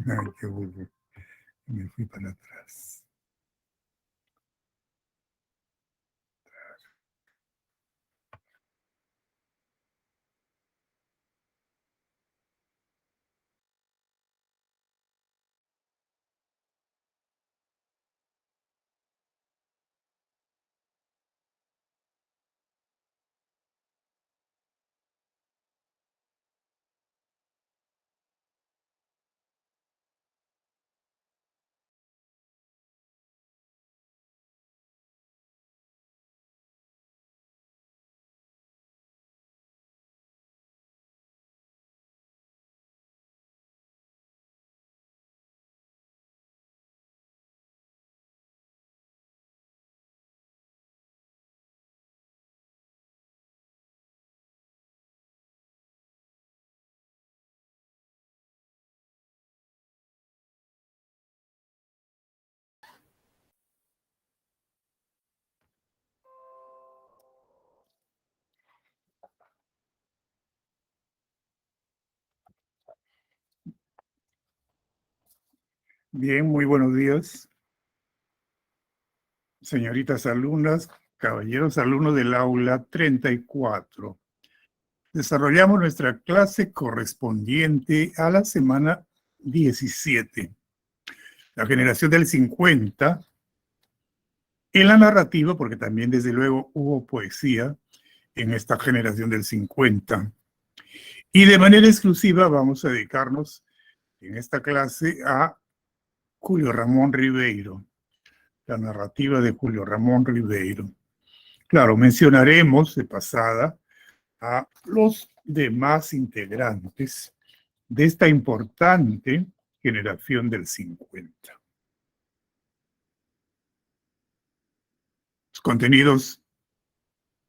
Ay, qué burro. Me fui para atrás. Bien, muy buenos días, señoritas alumnas, caballeros alumnos del aula 34. Desarrollamos nuestra clase correspondiente a la semana 17, la generación del 50, en la narrativa, porque también desde luego hubo poesía en esta generación del 50. Y de manera exclusiva vamos a dedicarnos en esta clase a Julio Ramón Ribeiro, la narrativa de Julio Ramón Ribeiro. Claro, mencionaremos de pasada a los demás integrantes de esta importante generación del 50. Los contenidos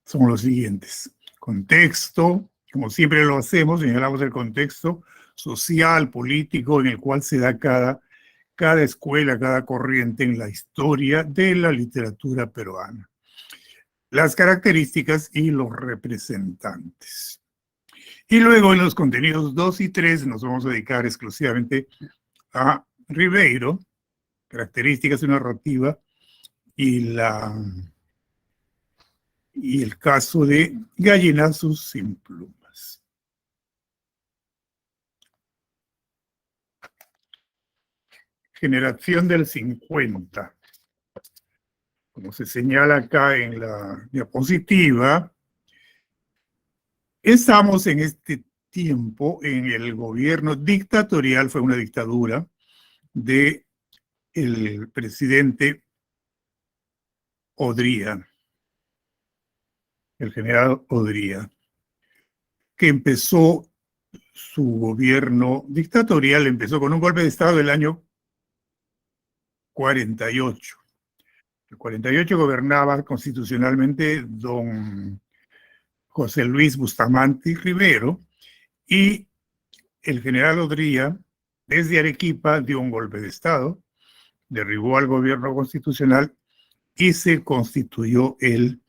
son los siguientes. Contexto, como siempre lo hacemos, señalamos el contexto social, político, en el cual se da cada escuela, cada corriente en la historia de la literatura peruana. Las características y los representantes. Y luego en los contenidos 2 y 3 nos vamos a dedicar exclusivamente a Ribeiro, características de narrativa y el caso de Gallinazos sin plumas. Generación del 50. Como se señala acá en la diapositiva, estamos en este tiempo en el gobierno dictatorial, fue una dictadura de el presidente Odría, el general Odría, que empezó su gobierno dictatorial, empezó con un golpe de Estado del año 48. El 48 gobernaba constitucionalmente don José Luis Bustamante Rivero y el general Odría, desde Arequipa, dio un golpe de Estado, derribó al gobierno constitucional y se constituyó él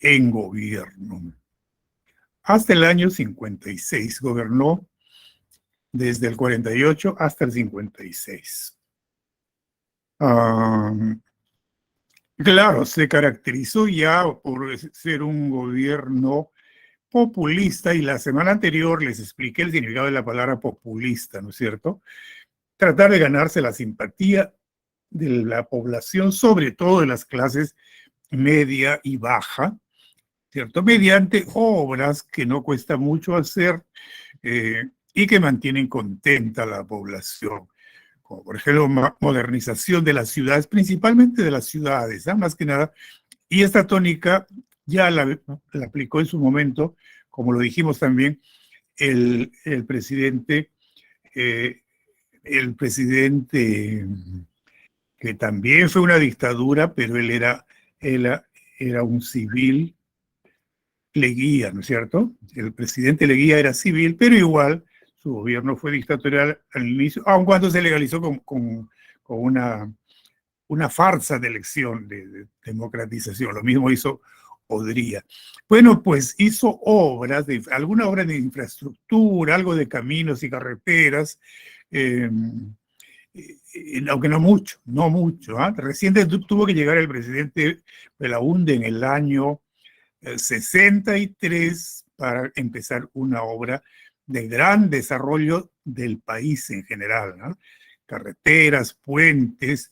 en gobierno. Hasta el año 56 gobernó desde el 48 hasta el 56. Claro, se caracterizó ya por ser un gobierno populista y la semana anterior les expliqué el significado de la palabra populista, ¿no es cierto? Tratar de ganarse la simpatía de la población, sobre todo de las clases media y baja, ¿cierto? Mediante obras que no cuesta mucho hacer y que mantienen contenta a la población, como por ejemplo modernización de las ciudades, principalmente de las ciudades, ¿eh? Más que nada. Y esta tónica ya la aplicó en su momento, como lo dijimos también, el presidente, que también fue una dictadura, pero él era un civil, Leguía, ¿no es cierto? El presidente Leguía era civil, pero igual su gobierno fue dictatorial al inicio, aun cuando se legalizó con una farsa de elección, de democratización. Lo mismo hizo Odría. Bueno, pues hizo alguna obra de infraestructura, algo de caminos y carreteras, aunque no mucho, no mucho. Recién tuvo que llegar el presidente Belaúnde en el año 63 para empezar una obra de gran desarrollo del país en general, ¿no? Carreteras, puentes,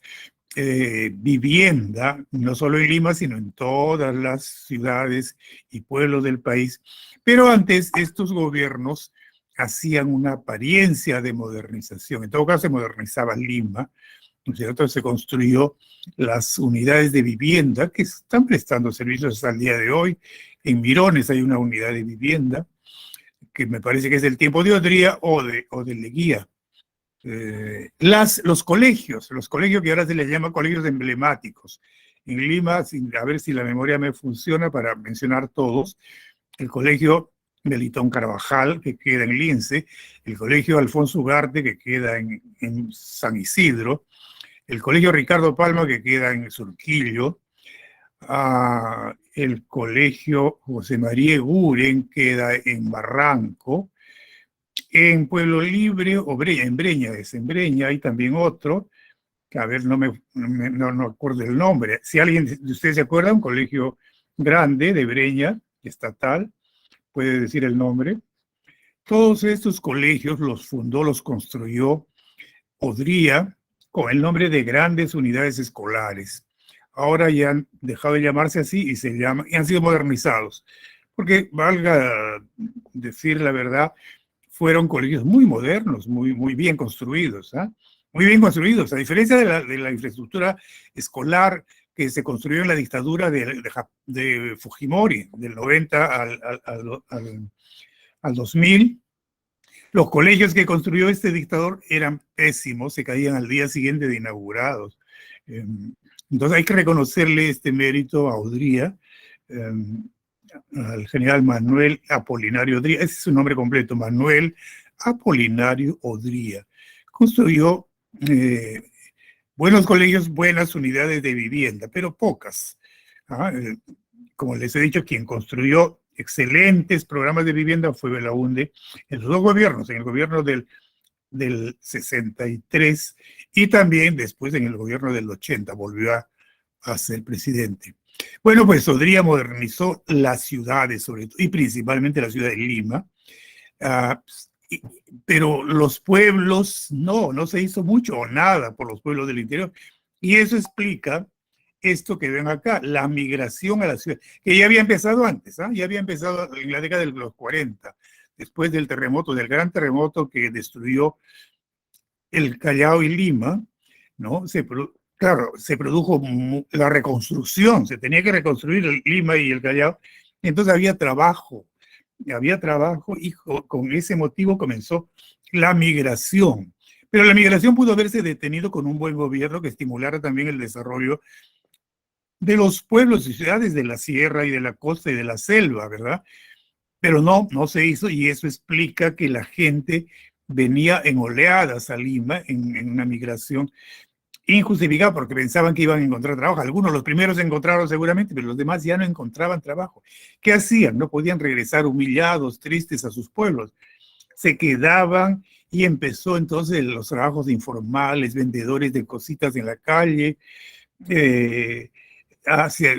vivienda, no solo en Lima, sino en todas las ciudades y pueblos del país. Pero antes estos gobiernos hacían una apariencia de modernización. En todo caso, se modernizaba Lima, ¿no es cierto? Se construyó las unidades de vivienda que están prestando servicios hasta el día de hoy. En Mirones hay una unidad de vivienda que me parece que es del tiempo de Odría o de Leguía. Los colegios que ahora se les llama colegios emblemáticos. En Lima, a ver si la memoria me funciona para mencionar todos, el colegio Melitón Carvajal, que queda en Lince, el colegio Alfonso Ugarte, que queda en San Isidro, el colegio Ricardo Palma, que queda en Surquillo, el colegio José María Eguren, queda en Barranco, en Pueblo Libre, o en Breña, en Breña hay también otro, que a ver, no acuerdo el nombre. Si alguien de ustedes se acuerda, un colegio grande de Breña, estatal, puede decir el nombre. Todos estos colegios los fundó, los construyó Odría con el nombre de Grandes Unidades Escolares. Ahora ya han dejado de llamarse así y han sido modernizados. Porque, valga decir la verdad, fueron colegios muy modernos, muy bien construidos, muy bien construidos, a diferencia de la infraestructura escolar que se construyó en la dictadura de Fujimori, del 90 al 2000. Los colegios que construyó este dictador eran pésimos, se caían al día siguiente de inaugurados. Entonces hay que reconocerle este mérito a Odría, al general Manuel Apolinario Odría, ese es su nombre completo, Manuel Apolinario Odría. Construyó buenos colegios, buenas unidades de vivienda, pero pocas. Como les he dicho, quien construyó excelentes programas de vivienda fue Belaúnde en los dos gobiernos, en el gobierno del 63 y también después en el gobierno del 80, volvió a ser presidente. Bueno, pues Odría modernizó las ciudades, sobre todo, y principalmente la ciudad de Lima, pero los pueblos no se hizo mucho o nada por los pueblos del interior. Y eso explica esto que ven acá, la migración a la ciudad, que ya había empezado antes, ya había empezado en la década de los 40, después del terremoto, del gran terremoto que destruyó el Callao y Lima, ¿no? Claro, se produjo la reconstrucción, se tenía que reconstruir Lima y el Callao, entonces había trabajo y con ese motivo comenzó la migración. Pero la migración pudo haberse detenido con un buen gobierno que estimulara también el desarrollo de los pueblos y ciudades de la sierra y de la costa y de la selva, ¿verdad? Pero no se hizo y eso explica que la gente venía en oleadas a Lima, en una migración injustificada porque pensaban que iban a encontrar trabajo. Algunos, los primeros encontraron seguramente, pero los demás ya no encontraban trabajo. ¿Qué hacían? No podían regresar humillados, tristes a sus pueblos. Se quedaban y empezó entonces los trabajos informales, vendedores de cositas en la calle,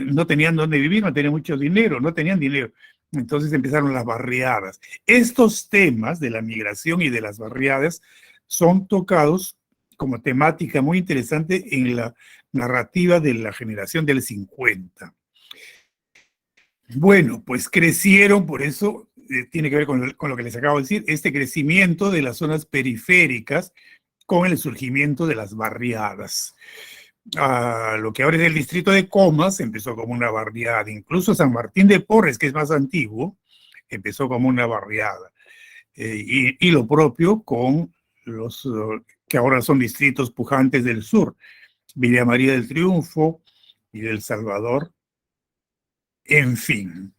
no tenían dónde vivir, no tenían mucho dinero, no tenían dinero. Entonces empezaron las barriadas. Estos temas de la migración y de las barriadas son tocados como temática muy interesante en la narrativa de la generación del 50. Bueno, pues crecieron, por eso tiene que ver con lo que les acabo de decir, este crecimiento de las zonas periféricas con el surgimiento de las barriadas. Lo que ahora es el distrito de Comas empezó como una barriada, incluso San Martín de Porres, que es más antiguo, empezó como una barriada. Y lo propio con los que ahora son distritos pujantes del sur, Villa María del Triunfo y del Salvador. En fin,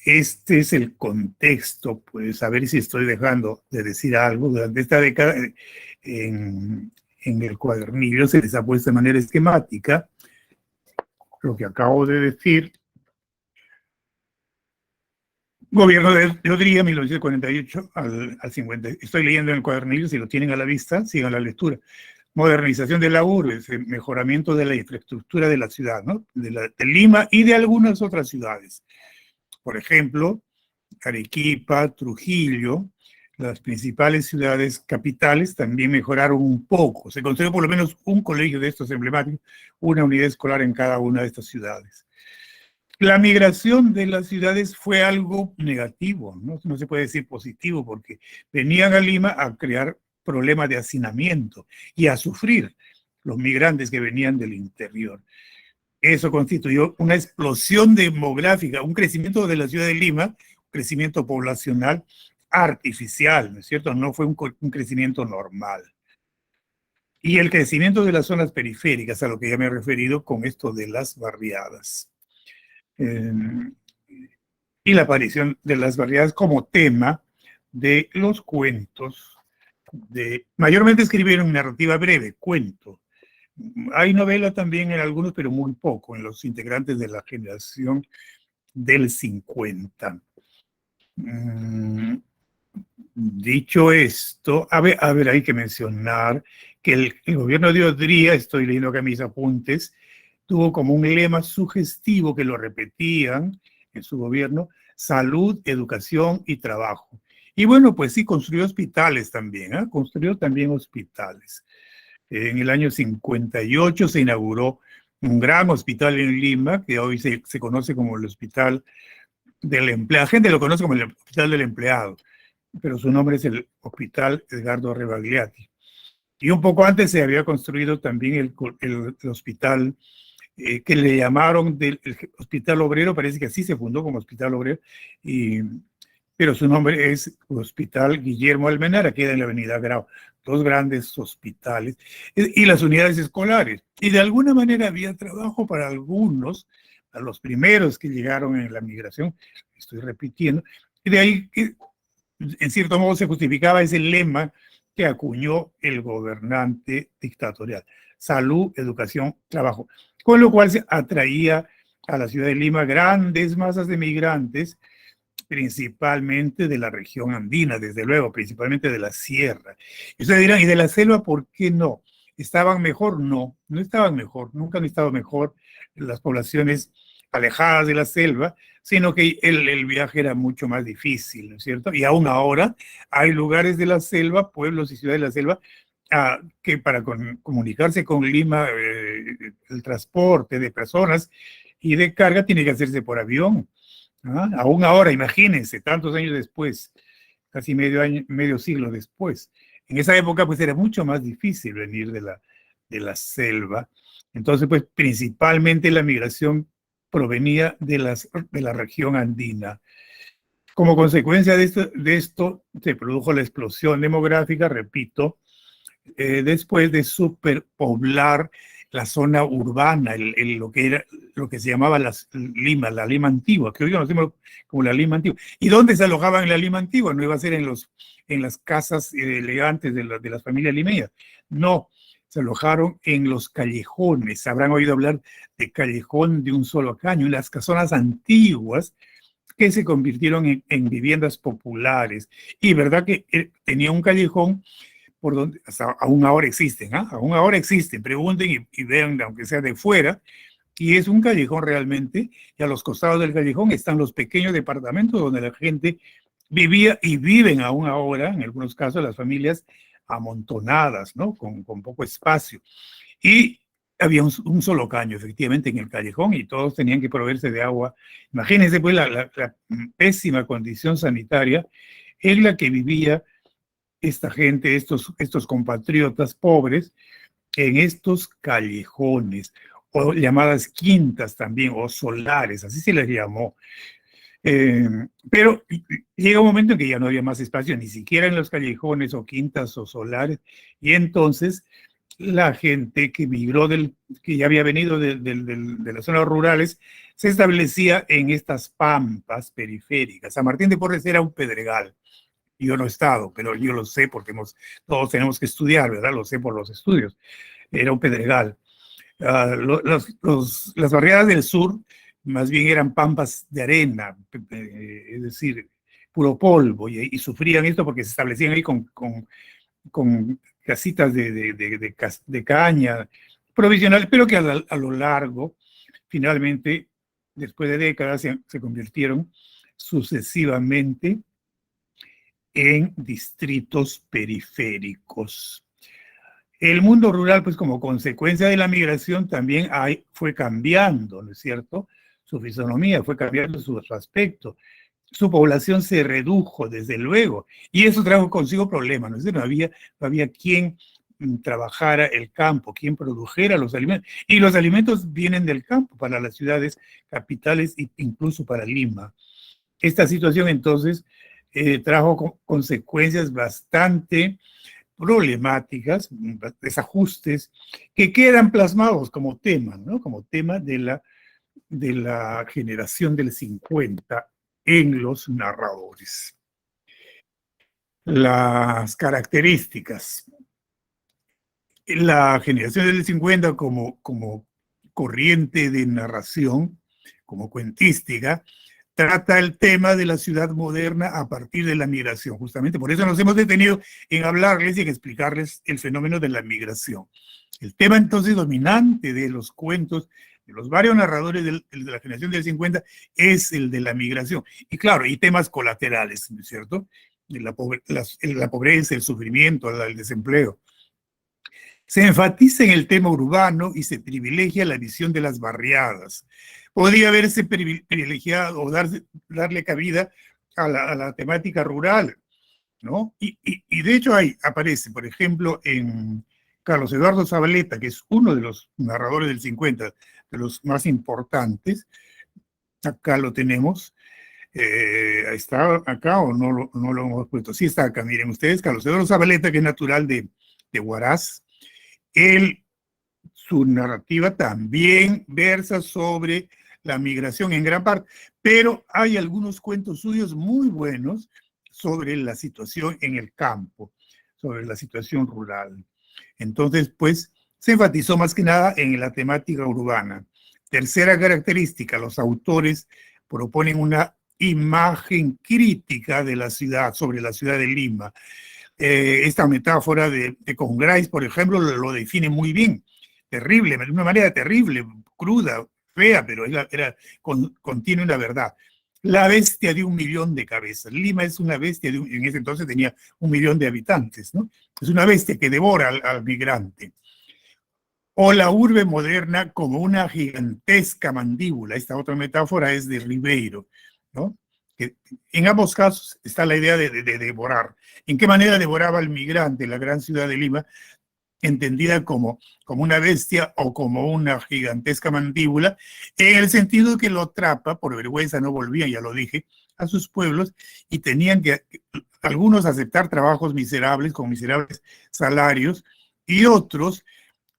este es el contexto, pues a ver si estoy dejando de decir algo. Durante esta década, en el cuadernillo se les ha puesto de manera esquemática lo que acabo de decir, Gobierno de Odría, 1948 al 50. Estoy leyendo en el cuadernillo, si lo tienen a la vista, sigan la lectura. Modernización de la urbe, mejoramiento de la infraestructura de la ciudad, ¿no? De Lima y de algunas otras ciudades. Por ejemplo, Arequipa, Trujillo, las principales ciudades capitales también mejoraron un poco. Se construyó por lo menos un colegio de estos emblemáticos, una unidad escolar en cada una de estas ciudades. La migración de las ciudades fue algo negativo, ¿no? No se puede decir positivo, porque venían a Lima a crear problemas de hacinamiento y a sufrir los migrantes que venían del interior. Eso constituyó una explosión demográfica, un crecimiento de la ciudad de Lima, un crecimiento poblacional artificial, ¿no es cierto? No fue un crecimiento normal. Y el crecimiento de las zonas periféricas, a lo que ya me he referido con esto de las barriadas. Y la aparición de las barriadas como tema de los cuentos. Mayormente escribieron narrativa breve, cuento. Hay novela también en algunos, pero muy poco, en los integrantes de la generación del 50. Dicho esto, a ver, hay que mencionar que el gobierno de Odría, estoy leyendo acá mis apuntes, tuvo como un lema sugestivo que lo repetían en su gobierno: salud, educación y trabajo. Y bueno, pues sí, construyó hospitales también, ¿eh? Construyó también hospitales. En el año 58 se inauguró un gran hospital en Lima, que hoy se conoce como el Hospital del Empleado. La gente lo conoce como el Hospital del Empleado, pero su nombre es el Hospital Edgardo Rebagliati. Y un poco antes se había construido también el hospital que le llamaron del Hospital Obrero, parece que así se fundó como Hospital Obrero, pero su nombre es Hospital Guillermo Almenara, queda en la avenida Grau. Dos grandes hospitales y las unidades escolares. Y de alguna manera había trabajo para algunos, a los primeros que llegaron en la migración, estoy repitiendo, y de ahí que en cierto modo se justificaba ese lema que acuñó el gobernante dictatorial: salud, educación, trabajo, con lo cual se atraía a la ciudad de Lima grandes masas de migrantes, principalmente de la región andina, desde luego, principalmente de la sierra. Y ustedes dirán, ¿y de la selva por qué no? ¿Estaban mejor? No, no estaban mejor, nunca han estado mejor las poblaciones alejadas de la selva, sino que el viaje era mucho más difícil, ¿no es cierto? Y aún ahora hay lugares de la selva, pueblos y ciudades de la selva, que para comunicarse con Lima, el transporte de personas y de carga tiene que hacerse por avión. Aún ahora, imagínense, tantos años después, casi medio siglo después. En esa época, pues era mucho más difícil venir de la selva. Entonces, pues principalmente la migración provenía de la región andina. Como consecuencia de esto, se produjo la explosión demográfica, repito, después de superpoblar la zona urbana, lo que se llamaba Lima, la Lima antigua, que hoy conocemos como la Lima antigua. ¿Y dónde se alojaban en la Lima antigua? No iba a ser en las casas elegantes de las familias limeñas. No, se alojaron en los callejones. Habrán oído hablar de callejón de un solo caño, en las casonas antiguas que se convirtieron en viviendas populares. Y verdad que tenía un callejón por donde hasta aún ahora existen, aún ahora existen, pregunten y vean, aunque sea de fuera, y es un callejón realmente, y a los costados del callejón están los pequeños departamentos donde la gente vivía y viven aún ahora, en algunos casos, las familias amontonadas, ¿no? Con poco espacio. Y había un solo caño, efectivamente, en el callejón, y todos tenían que proveerse de agua. Imagínense, pues, la pésima condición sanitaria en la que vivía esta gente, estos compatriotas pobres, en estos callejones, o llamadas quintas también, o solares, así se les llamó. Pero llega un momento en que ya no había más espacio, ni siquiera en los callejones o quintas o solares, y entonces la gente que migró, que ya había venido de las zonas rurales, se establecía en estas pampas periféricas. San Martín de Porres era un pedregal. Yo no he estado, pero yo lo sé porque todos tenemos que estudiar, ¿verdad? Lo sé por los estudios. Era un pedregal. Las barriadas del sur más bien eran pampas de arena, es decir, puro polvo, y sufrían esto porque se establecían ahí con casitas de caña provisionales, pero que a lo largo, finalmente, después de décadas, se convirtieron sucesivamente en distritos periféricos. El mundo rural, pues como consecuencia de la migración, también fue cambiando, ¿no es cierto? Su fisonomía fue cambiando su aspecto. Su población se redujo, desde luego, y eso trajo consigo problemas, ¿no? Es decir, no había quien trabajara el campo, quien produjera los alimentos, y los alimentos vienen del campo para las ciudades capitales e incluso para Lima. Esta situación entonces trajo consecuencias bastante problemáticas, desajustes, que quedan plasmados como tema, ¿no? Como tema de la generación del 50 en los narradores. Las características. La generación del 50 como corriente de narración, como cuentística, trata el tema de la ciudad moderna a partir de la migración. Justamente por eso nos hemos detenido en hablarles y en explicarles el fenómeno de la migración. El tema entonces dominante de los cuentos, de los varios narradores de la generación del 50, es el de la migración. Y claro, y temas colaterales, ¿no es cierto? La pobreza, el sufrimiento, el desempleo. Se enfatiza en el tema urbano y se privilegia la visión de las barriadas. Podría haberse privilegiado o darle cabida a la temática rural, ¿no? Y de hecho ahí aparece, por ejemplo, en Carlos Eduardo Zabaleta, que es uno de los narradores del 50, de los más importantes. Acá lo tenemos. ¿Está acá o no lo hemos puesto? Sí está acá, miren ustedes, Carlos Eduardo Zabaleta, que es natural de Huaraz. Su narrativa también versa sobre la migración en gran parte, pero hay algunos cuentos suyos muy buenos sobre la situación en el campo, sobre la situación rural. Entonces, pues, se enfatizó más que nada en la temática urbana. Tercera característica, los autores proponen una imagen crítica de la ciudad, sobre la ciudad de Lima. Esta metáfora de Congrais, por ejemplo, lo define muy bien. Terrible, de una manera terrible, cruda, fea, pero contiene una verdad. La bestia de 1.000.000 de cabezas. Lima es una bestia, en ese entonces tenía 1.000.000 de habitantes, ¿no? Es una bestia que devora al migrante. O la urbe moderna como una gigantesca mandíbula. Esta otra metáfora es de Ribeiro, ¿no? Que en ambos casos está la idea de devorar. ¿En qué manera devoraba al migrante la gran ciudad de Lima? Entendida como una bestia o como una gigantesca mandíbula, en el sentido de que lo atrapa, por vergüenza no volvían, ya lo dije, a sus pueblos y tenían que algunos aceptar trabajos miserables, con miserables salarios, y otros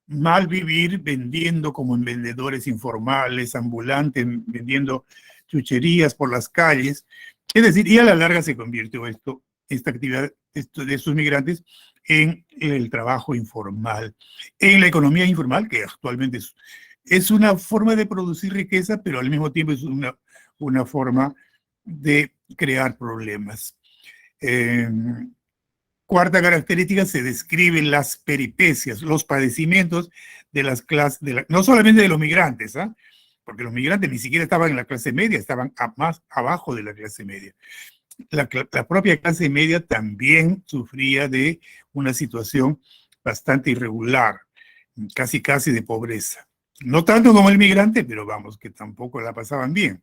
mal vivir vendiendo como en vendedores informales, ambulantes, vendiendo chucherías por las calles. Es decir, y a la larga se convirtió esta actividad de estos migrantes en el trabajo informal, en la economía informal, que actualmente es una forma de producir riqueza, pero al mismo tiempo es una forma de crear problemas. Cuarta característica, se describen las peripecias, los padecimientos de las clases, no solamente de los migrantes, ¿eh? Porque los migrantes ni siquiera estaban en la clase media, estaban más abajo de la clase media. La propia clase media también sufría de una situación bastante irregular, casi de pobreza. No tanto como el migrante, pero vamos, que tampoco la pasaban bien.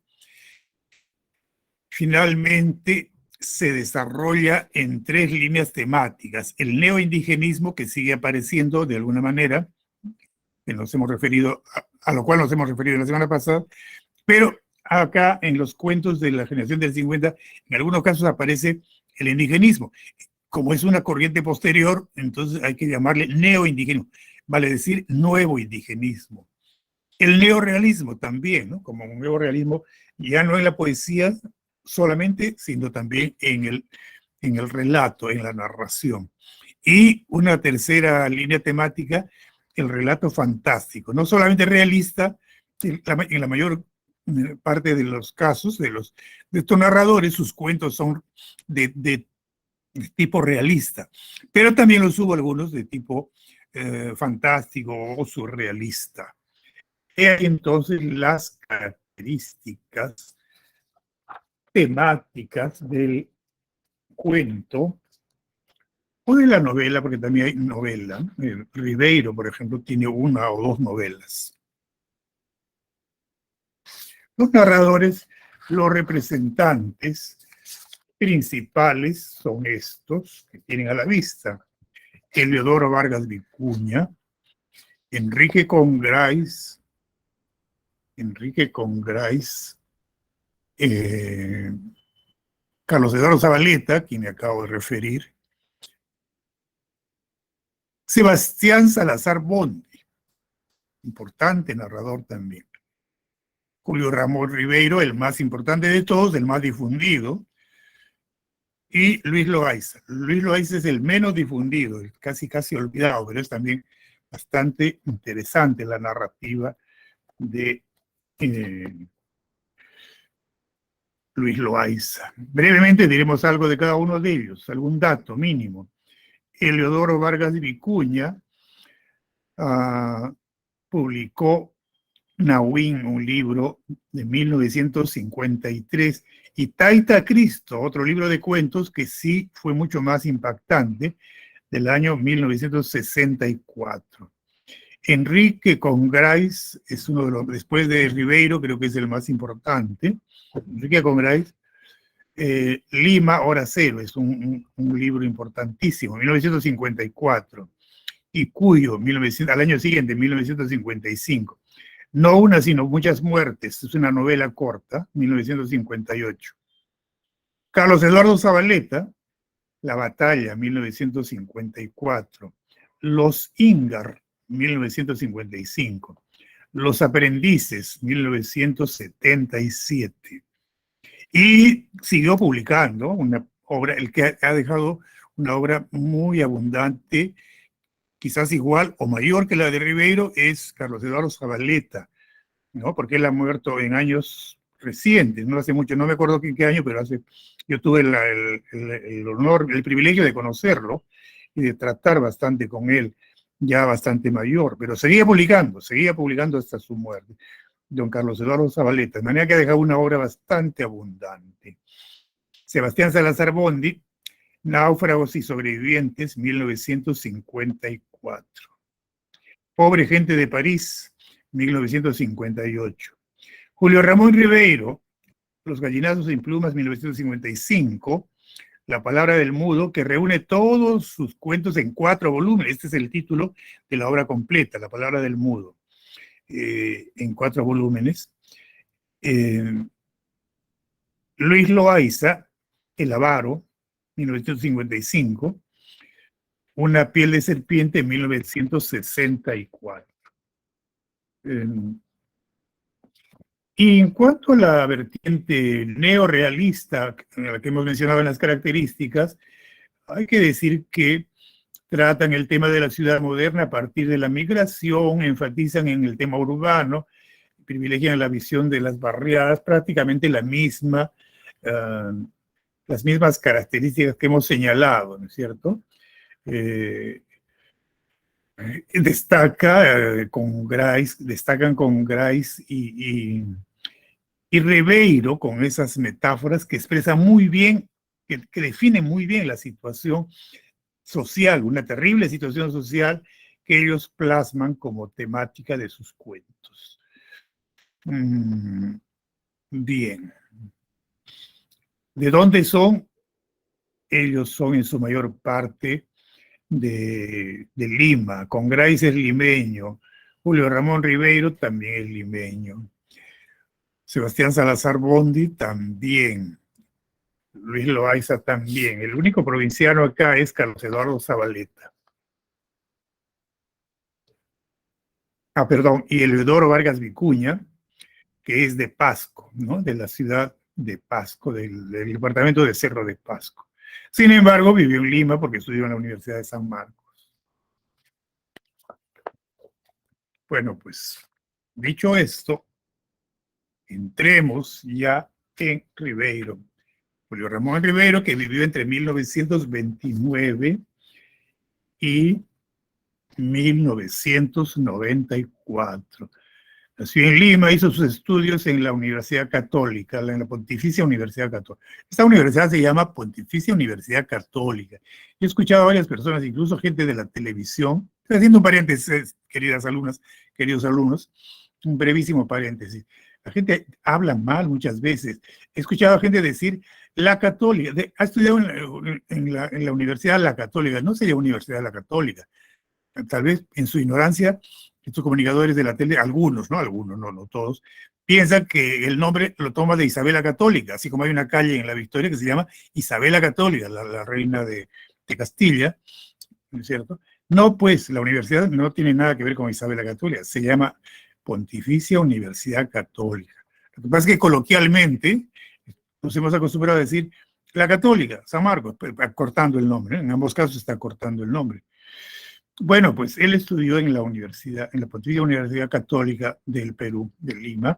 Finalmente, se desarrolla en 3 líneas temáticas. El neoindigenismo, que sigue apareciendo de alguna manera, que nos hemos referido, a lo cual nos hemos referido la semana pasada, pero acá en los cuentos de la generación del 50, en algunos casos aparece el indigenismo. Como es una corriente posterior, entonces hay que llamarle neoindigenismo, vale decir nuevo indigenismo. El neorealismo también, ¿no? Como un neorealismo ya no en la poesía solamente, sino también en el relato, en la narración. Y una tercera línea temática, el relato fantástico, no solamente realista, en la mayor parte de los casos de estos narradores, sus cuentos son de tipo realista, pero también los hubo algunos de tipo fantástico o surrealista. He ahí entonces las características temáticas del cuento o de la novela, porque también hay novela. Ribeiro, por ejemplo, tiene una o dos novelas. Los narradores, los representantes principales son estos que tienen a la vista: Heliodoro Vargas Vicuña, Enrique Congrais, eh, Carlos Eduardo Zabaleta, quien me acabo de referir, Sebastián Salazar Bondi, importante narrador también, Julio Ramón Ribeiro, el más importante de todos, el más difundido, y Luis Loaiza. Luis Loaiza es el menos difundido, casi olvidado, pero es también bastante interesante la narrativa de Luis Loaiza. Brevemente diremos algo de cada uno de ellos, algún dato mínimo. Heliodoro Vargas Vicuña publicó Nahuín, un libro de 1953, y Taita Cristo, otro libro de cuentos que sí fue mucho más impactante, del año 1964. Enrique Congrais es uno de los, después de Ribeiro, creo que es el más importante. Enrique Congrais, Lima, Hora Cero, es un libro importantísimo, 1954. Y Cuyo, al año siguiente, 1955. No una, sino muchas muertes, es una novela corta, 1958. Carlos Eduardo Zabaleta, La Batalla, 1954. Los Ingar, 1955. Los Aprendices, 1977. Y siguió publicando una obra, el que ha dejado una obra muy abundante, quizás igual o mayor que la de Ribeiro, es Carlos Eduardo Zabaleta, ¿no? Porque él ha muerto en años recientes, no hace mucho, no me acuerdo qué año, pero yo tuve el honor, el privilegio de conocerlo y de tratar bastante con él, ya bastante mayor, pero seguía publicando hasta su muerte, don Carlos Eduardo Zabaleta, de manera que ha dejado una obra bastante abundante. Sebastián Salazar Bondi, Náufragos y Sobrevivientes, 1954. Pobre Gente de París, 1958. Julio Ramón Ribeiro, Los Gallinazos sin Plumas, 1955. La Palabra del Mudo, que reúne todos sus cuentos en 4 volúmenes. Este es el título de la obra completa, La Palabra del Mudo, en 4 volúmenes. Luis Loaiza, El Avaro, 1955. Una piel de serpiente, 1964. Y en cuanto a la vertiente neorrealista, a la que hemos mencionado en las características, hay que decir que tratan el tema de la ciudad moderna a partir de la migración, enfatizan en el tema urbano, privilegian la visión de las barriadas, prácticamente las mismas características que hemos señalado, ¿no es cierto? Destacan con Grais y Ribeiro con esas metáforas que expresan muy bien, que definen muy bien la situación social, una terrible situación social que ellos plasman como temática de sus cuentos. Bien. ¿De dónde son? Ellos son en su mayor parte de Lima. Congrais es limeño. Julio Ramón Ribeiro también es limeño. Sebastián Salazar Bondi también. Luis Loaiza también. El único provinciano acá es Carlos Eduardo Zabaleta. Perdón, y Heliodoro Vargas Vicuña, que es de Pasco, ¿no? De la ciudad de Pasco, del departamento de Cerro de Pasco. Sin embargo, vivió en Lima porque estudió en la Universidad de San Marcos. Bueno, pues, dicho esto, entremos ya en Ribeiro. Julio Ramón Ribeiro, que vivió entre 1929 y 1994. Nació en Lima, hizo sus estudios en la Universidad Católica, en la Pontificia Universidad Católica. Esta universidad se llama Pontificia Universidad Católica. Yo he escuchado a varias personas, incluso gente de la televisión, estoy haciendo un paréntesis, queridas alumnas, queridos alumnos, un brevísimo paréntesis. La gente habla mal muchas veces. He escuchado a gente decir la Católica, ha estudiado en la Universidad La Católica, no sería Universidad La Católica. Tal vez en su ignorancia, estos comunicadores de la tele, algunos, no todos, piensan que el nombre lo toma de Isabel la Católica, así como hay una calle en La Victoria que se llama Isabel la Católica, la reina de Castilla, ¿no es cierto? No, pues la universidad no tiene nada que ver con Isabel la Católica, se llama Pontificia Universidad Católica. Lo que pasa es que coloquialmente nos hemos acostumbrado a decir la Católica, San Marcos, cortando el nombre, en ambos casos está cortando el nombre. Bueno, pues él estudió en la universidad, en la Pontificia Universidad Católica del Perú, de Lima.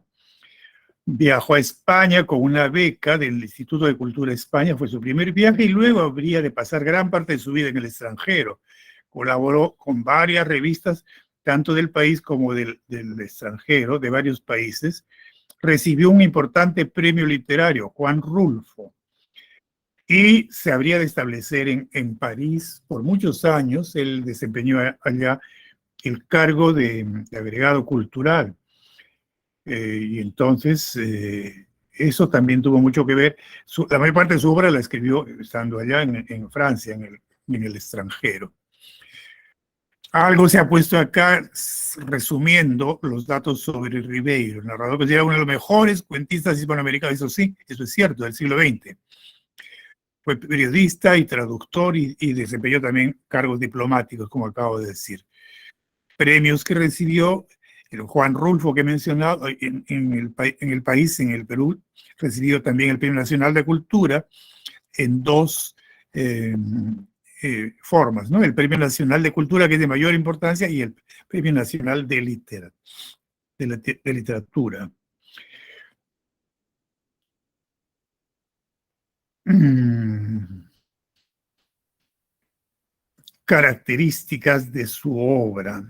Viajó a España con una beca del Instituto de Cultura de España, fue su primer viaje, y luego habría de pasar gran parte de su vida en el extranjero. Colaboró con varias revistas, tanto del país como del extranjero, de varios países. Recibió un importante premio literario, Juan Rulfo, y se habría de establecer en París por muchos años. Él desempeñó allá el cargo de agregado cultural. Y entonces eso también tuvo mucho que ver. La mayor parte de su obra la escribió estando allá en Francia, en el extranjero. Algo se ha puesto acá resumiendo los datos sobre Ribeiro, narrador que era uno de los mejores cuentistas hispanoamericanos. Eso sí, eso es cierto, del siglo XX. Fue periodista y traductor y desempeñó también cargos diplomáticos, como acabo de decir. Premios que recibió, el Juan Rulfo que he mencionado, en el país, en el Perú, recibió también el Premio Nacional de Cultura en dos formas, ¿no? El Premio Nacional de Cultura, que es de mayor importancia, y el Premio Nacional de Literatura. Características de su obra.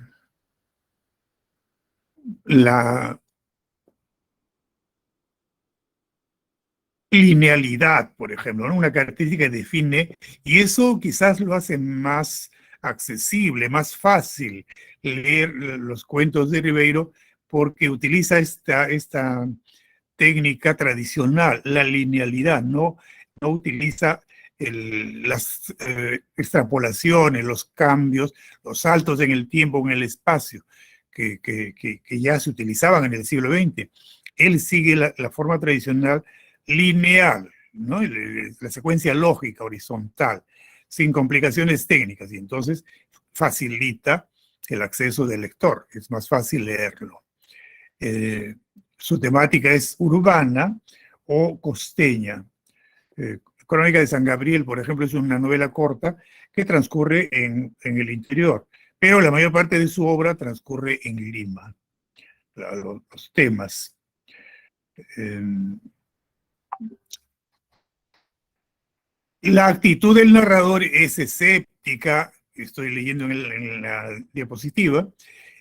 La linealidad, por ejemplo, ¿no? Una característica que define, y eso quizás lo hace más accesible, más fácil leer los cuentos de Ribeiro, porque utiliza esta técnica tradicional, la linealidad, no utiliza las extrapolaciones, los cambios, los saltos en el tiempo, en el espacio, que ya se utilizaban en el siglo XX. Él sigue la forma tradicional lineal, ¿no? La secuencia lógica horizontal, sin complicaciones técnicas, y entonces facilita el acceso del lector, es más fácil leerlo. Su temática es urbana o costeña. Crónica de San Gabriel, por ejemplo, es una novela corta que transcurre en el interior, pero la mayor parte de su obra transcurre en Lima. Los temas. La actitud del narrador es escéptica, estoy leyendo en la diapositiva,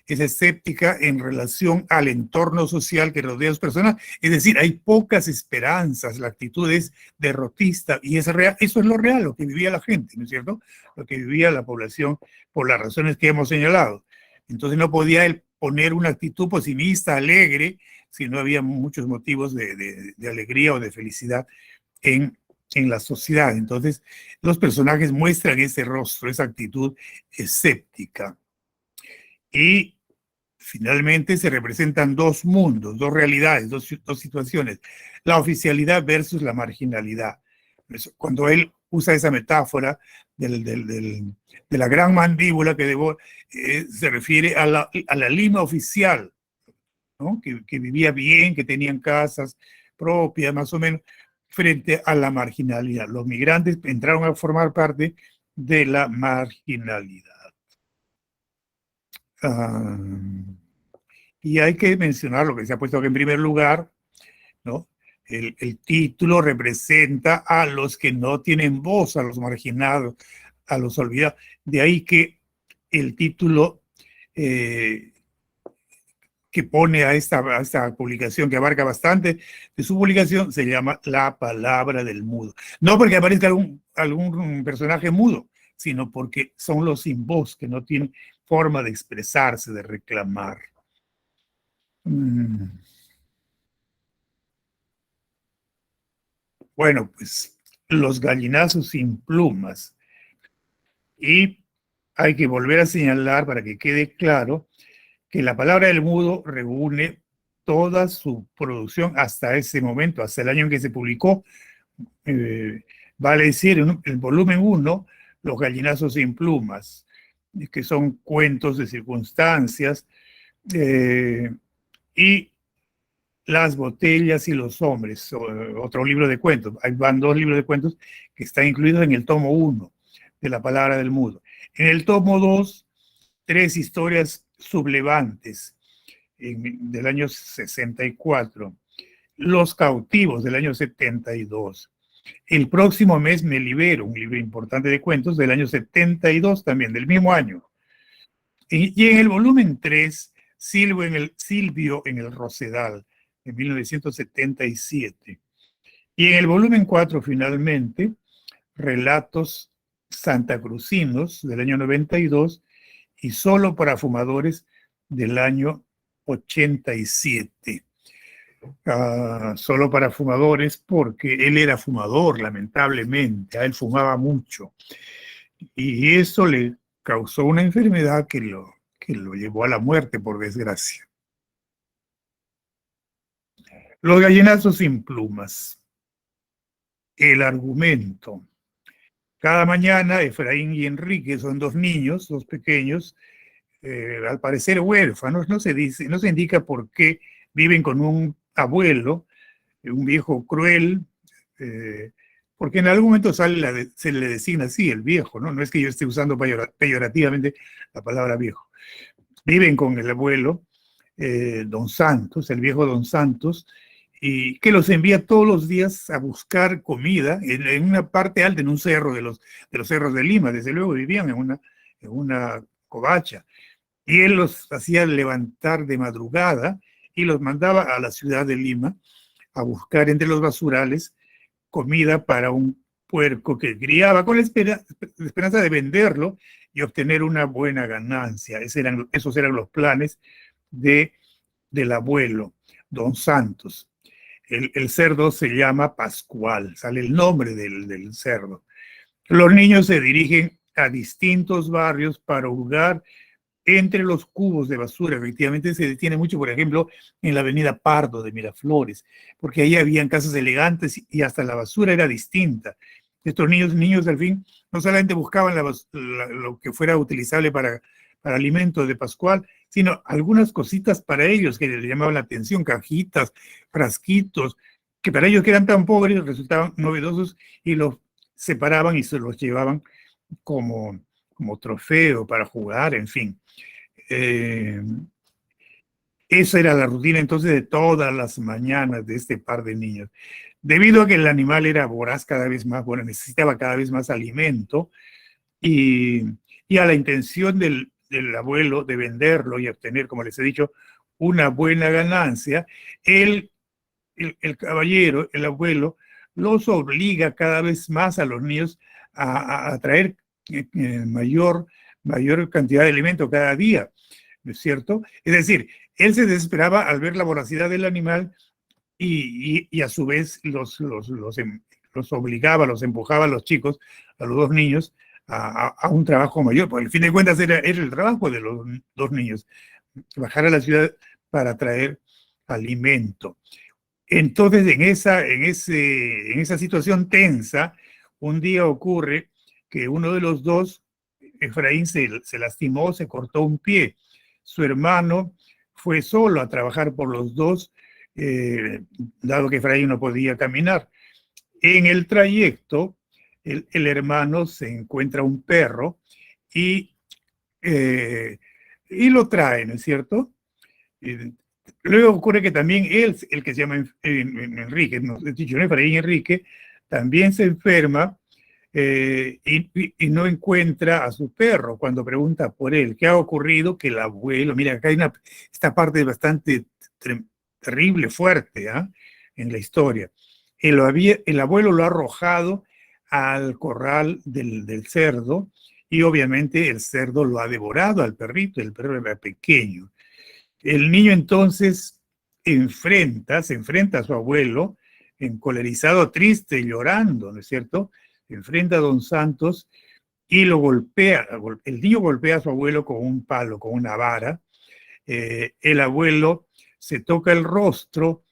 es escéptica en relación al entorno social que rodea a las personas, es decir, hay pocas esperanzas, la actitud es derrotista, y es real, eso es lo real, lo que vivía la gente, ¿no es cierto? Lo que vivía la población por las razones que hemos señalado. Entonces no podía él poner una actitud pesimista, alegre, si no había muchos motivos de alegría o de felicidad en la sociedad. Entonces, los personajes muestran ese rostro, esa actitud escéptica. Y finalmente se representan dos mundos, dos realidades, dos situaciones. La oficialidad versus la marginalidad. Cuando él usa esa metáfora de la gran mandíbula que se refiere a la Lima oficial, ¿no? Que vivía bien, que tenían casas propias, más o menos, frente a la marginalidad. Los migrantes entraron a formar parte de la marginalidad. Y hay que mencionar lo que se ha puesto aquí en primer lugar, ¿no? El título representa a los que no tienen voz, a los marginados, a los olvidados. De ahí que el título que pone a esta publicación, que abarca bastante de su publicación, se llama La Palabra del Mudo. No porque aparezca algún personaje mudo, sino porque son los sin voz, que no tienen forma de expresarse, de reclamar. Bueno, pues los gallinazos sin plumas. Y hay que volver a señalar para que quede claro que la palabra del mudo reúne toda su producción hasta ese momento, hasta el año en que se publicó. Vale decir, en el volumen 1, Los gallinazos sin plumas, que son cuentos de circunstancias, y Las botellas y los hombres, otro libro de cuentos. Van 2 libros de cuentos que están incluidos en el tomo 1 de La Palabra del Mudo. En el tomo 2, 3 historias sublevantes del año 64. Los cautivos del año 72. El próximo mes me libero, un libro importante de cuentos del año 72 también, del mismo año. Y en el volumen 3, Silvio en el Rosedal, de 1977. Y en el volumen 4, finalmente, Relatos santacrucinos del año 92 y Solo para fumadores del año 87. Solo para fumadores porque él era fumador, lamentablemente, él fumaba mucho. Y eso le causó una enfermedad que lo llevó a la muerte, por desgracia. Los gallinazos sin plumas. El argumento. Cada mañana, Efraín y Enrique son 2 niños, 2 pequeños, al parecer huérfanos, no se indica por qué viven con un abuelo, un viejo cruel, porque en algún momento se le designa así, el viejo, ¿no? No es que yo esté usando peyorativamente la palabra viejo. Viven con el abuelo, Don Santos, el viejo Don Santos, y que los envía todos los días a buscar comida en una parte alta, en un cerro de los cerros de Lima. Desde luego vivían en una covacha. Y él los hacía levantar de madrugada y los mandaba a la ciudad de Lima a buscar entre los basurales comida para un puerco que criaba con la esperanza de venderlo y obtener una buena ganancia. Esos eran los planes del abuelo, Don Santos. El cerdo se llama Pascual, sale el nombre del cerdo. Los niños se dirigen a distintos barrios para hurgar entre los cubos de basura. Efectivamente se detiene mucho, por ejemplo, en la avenida Pardo de Miraflores, porque ahí habían casas elegantes y hasta la basura era distinta. Estos niños al fin, no solamente buscaban lo que fuera utilizable para alimentos de Pascual, sino algunas cositas para ellos que les llamaban la atención, cajitas, frasquitos, que para ellos que eran tan pobres resultaban novedosos y los separaban y se los llevaban como trofeo para jugar, en fin. Esa era la rutina entonces de todas las mañanas de este par de niños. Debido a que el animal era voraz cada vez más, bueno, necesitaba cada vez más alimento y a la intención del abuelo de venderlo y obtener, como les he dicho, una buena ganancia, el caballero, el abuelo, los obliga cada vez más a los niños a traer mayor cantidad de alimento cada día, ¿no es cierto? Es decir, él se desesperaba al ver la voracidad del animal y a su vez los obligaba, los empujaba a los chicos, a los 2 niños, a un trabajo mayor, porque al fin de cuentas era el trabajo de los 2 niños, bajar a la ciudad para traer alimento. Entonces, en esa situación tensa, un día ocurre que uno de los 2, Efraín, se lastimó, se cortó un pie. Su hermano fue solo a trabajar por los 2, dado que Efraín no podía caminar. En el trayecto, el hermano se encuentra un perro y lo trae, ¿no es cierto? Luego ocurre que también él, el que se llama Enrique, no, dicho, Efraín Enrique, también se enferma y no encuentra a su perro cuando pregunta por él. ¿Qué ha ocurrido? Que el abuelo, mira, acá hay esta parte bastante terrible, fuerte, ¿eh? En la historia. El abuelo lo ha arrojado al corral del cerdo y obviamente el cerdo lo ha devorado al perrito, el perro era pequeño. El niño entonces se enfrenta a su abuelo, encolerizado, triste, llorando, ¿no es cierto? Enfrenta a don Santos y lo golpea. El niño golpea a su abuelo con un palo, con una vara. El abuelo se toca el rostro,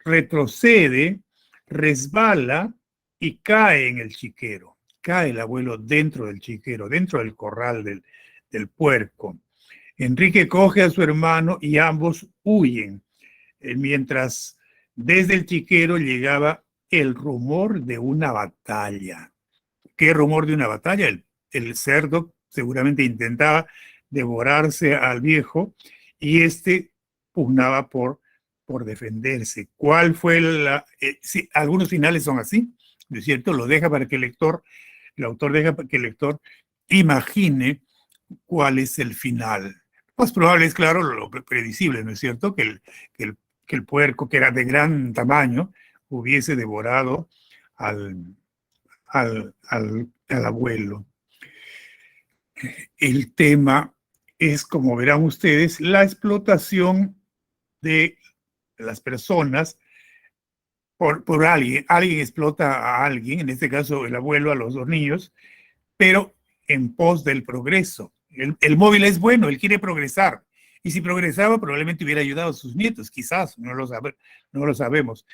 retrocede, resbala y cae en el chiquero. Cae el abuelo dentro del chiquero, dentro del corral del puerco. Enrique coge a su hermano y ambos huyen, mientras desde el chiquero llegaba el rumor de una batalla. ¿Qué rumor de una batalla? El cerdo seguramente intentaba devorarse al viejo y este pugnaba por defenderse. ¿Cuál fue la...? Sí, algunos finales son así, ¿no es cierto? Lo deja para que el autor deja para que el lector imagine cuál es el final. Más probable es, claro, lo previsible, ¿no es cierto? Que el puerco, que era de gran tamaño, hubiese devorado al, al abuelo. El tema es, como verán ustedes, la explotación de las personas por alguien. Alguien explota a alguien, en este caso el abuelo a los dos niños, pero en pos del progreso. El móvil es bueno, él quiere progresar. Y si progresaba, probablemente hubiera ayudado a sus nietos, quizás, no lo sabemos.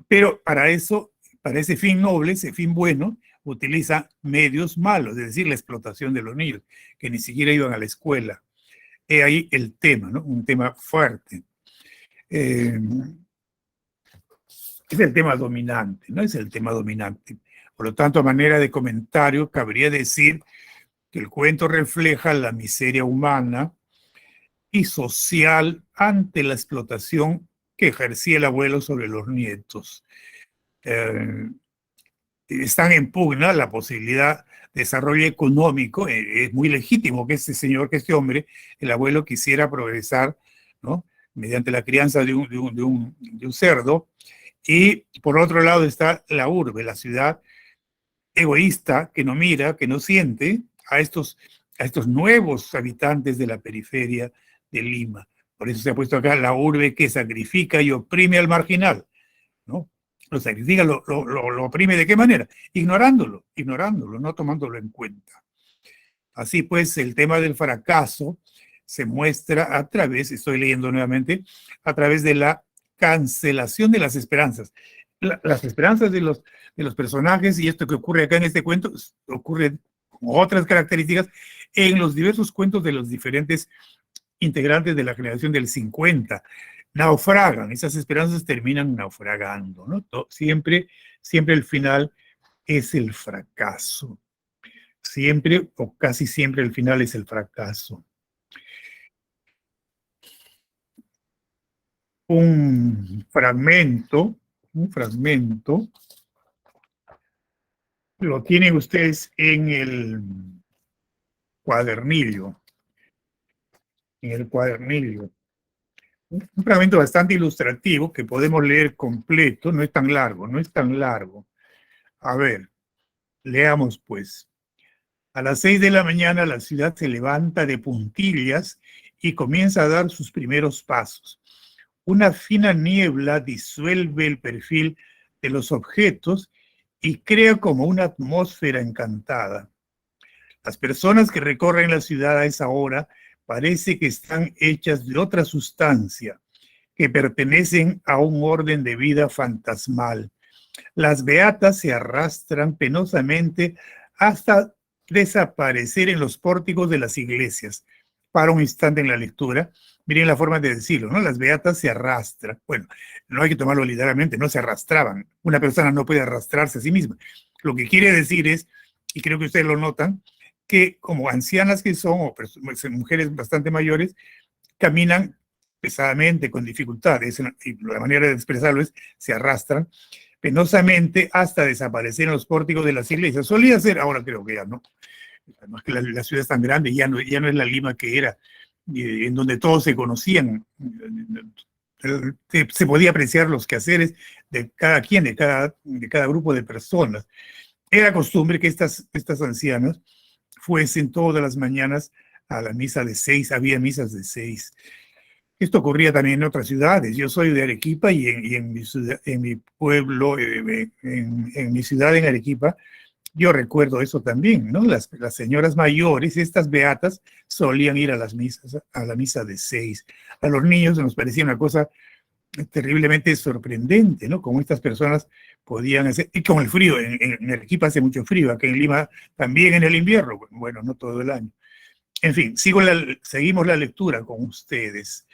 Pero para eso, para ese fin noble, ese fin bueno, utiliza medios malos, es decir, la explotación de los niños, que ni siquiera iban a la escuela. He ahí el tema, ¿no? Un tema fuerte. Es el tema dominante, ¿no? Es el tema dominante. Por lo tanto, a manera de comentario, cabría decir que el cuento refleja la miseria humana y social ante la explotación que ejercía el abuelo sobre los nietos. Están en pugna la posibilidad de desarrollo económico. Es muy legítimo que este señor, que este hombre, el abuelo, quisiera progresar, ¿no? Mediante la crianza de un cerdo. Y por otro lado está la urbe, la ciudad egoísta, que no mira, que no siente a estos nuevos habitantes de la periferia de Lima. Por eso se ha puesto acá la urbe que sacrifica y oprime al marginal, ¿no? Lo sacrifica, lo oprime, ¿de qué manera? Ignorándolo, no tomándolo en cuenta. Así pues, el tema del fracaso se muestra a través, estoy leyendo nuevamente, a través de la cancelación de las esperanzas. Las esperanzas de los personajes, y esto que ocurre acá en este cuento, ocurre con otras características en los diversos cuentos de los diferentes integrantes de la generación del 50. Naufragan, esas esperanzas terminan naufragando, ¿no? Siempre el final es el fracaso. Siempre o casi siempre el final es el fracaso. Un fragmento lo tienen ustedes en el cuadernillo. Un fragmento bastante ilustrativo que podemos leer completo, no es tan largo. A ver, leamos pues. A las 6 de la mañana la ciudad se levanta de puntillas y comienza a dar sus primeros pasos. Una fina niebla disuelve el perfil de los objetos y crea como una atmósfera encantada. Las personas que recorren la ciudad a esa hora parece que están hechas de otra sustancia, que pertenecen a un orden de vida fantasmal. Las beatas se arrastran penosamente hasta desaparecer en los pórticos de las iglesias. Para un instante en la lectura, miren la forma de decirlo, ¿no? Las beatas se arrastran. Bueno, no hay que tomarlo literalmente, no se arrastraban. Una persona no puede arrastrarse a sí misma. Lo que quiere decir es, y creo que ustedes lo notan, que como ancianas que son, o mujeres bastante mayores, caminan pesadamente, con dificultades, y la manera de expresarlo es se arrastran penosamente hasta desaparecer en los pórticos de las iglesias. Solía ser, ahora creo que ya no. Además que la ciudad es tan grande, ya no es la Lima que era, en donde todos se conocían. Se podía apreciar los quehaceres de cada quien, de cada grupo de personas. Era costumbre que estas ancianas fuesen todas las mañanas a la misa de 6, había misas de 6. Esto ocurría también en otras ciudades. Yo soy de Arequipa y en mi ciudad, en mi pueblo, en mi ciudad, en Arequipa, yo recuerdo eso también, ¿no? Las señoras mayores, estas beatas, solían ir a las misas, a la misa de 6. A los niños nos parecía una cosa terriblemente sorprendente, ¿no? Como estas personas podían hacer, y con el frío, en Arequipa hace mucho frío, acá en Lima también en el invierno, bueno, no todo el año. En fin, seguimos la lectura con ustedes.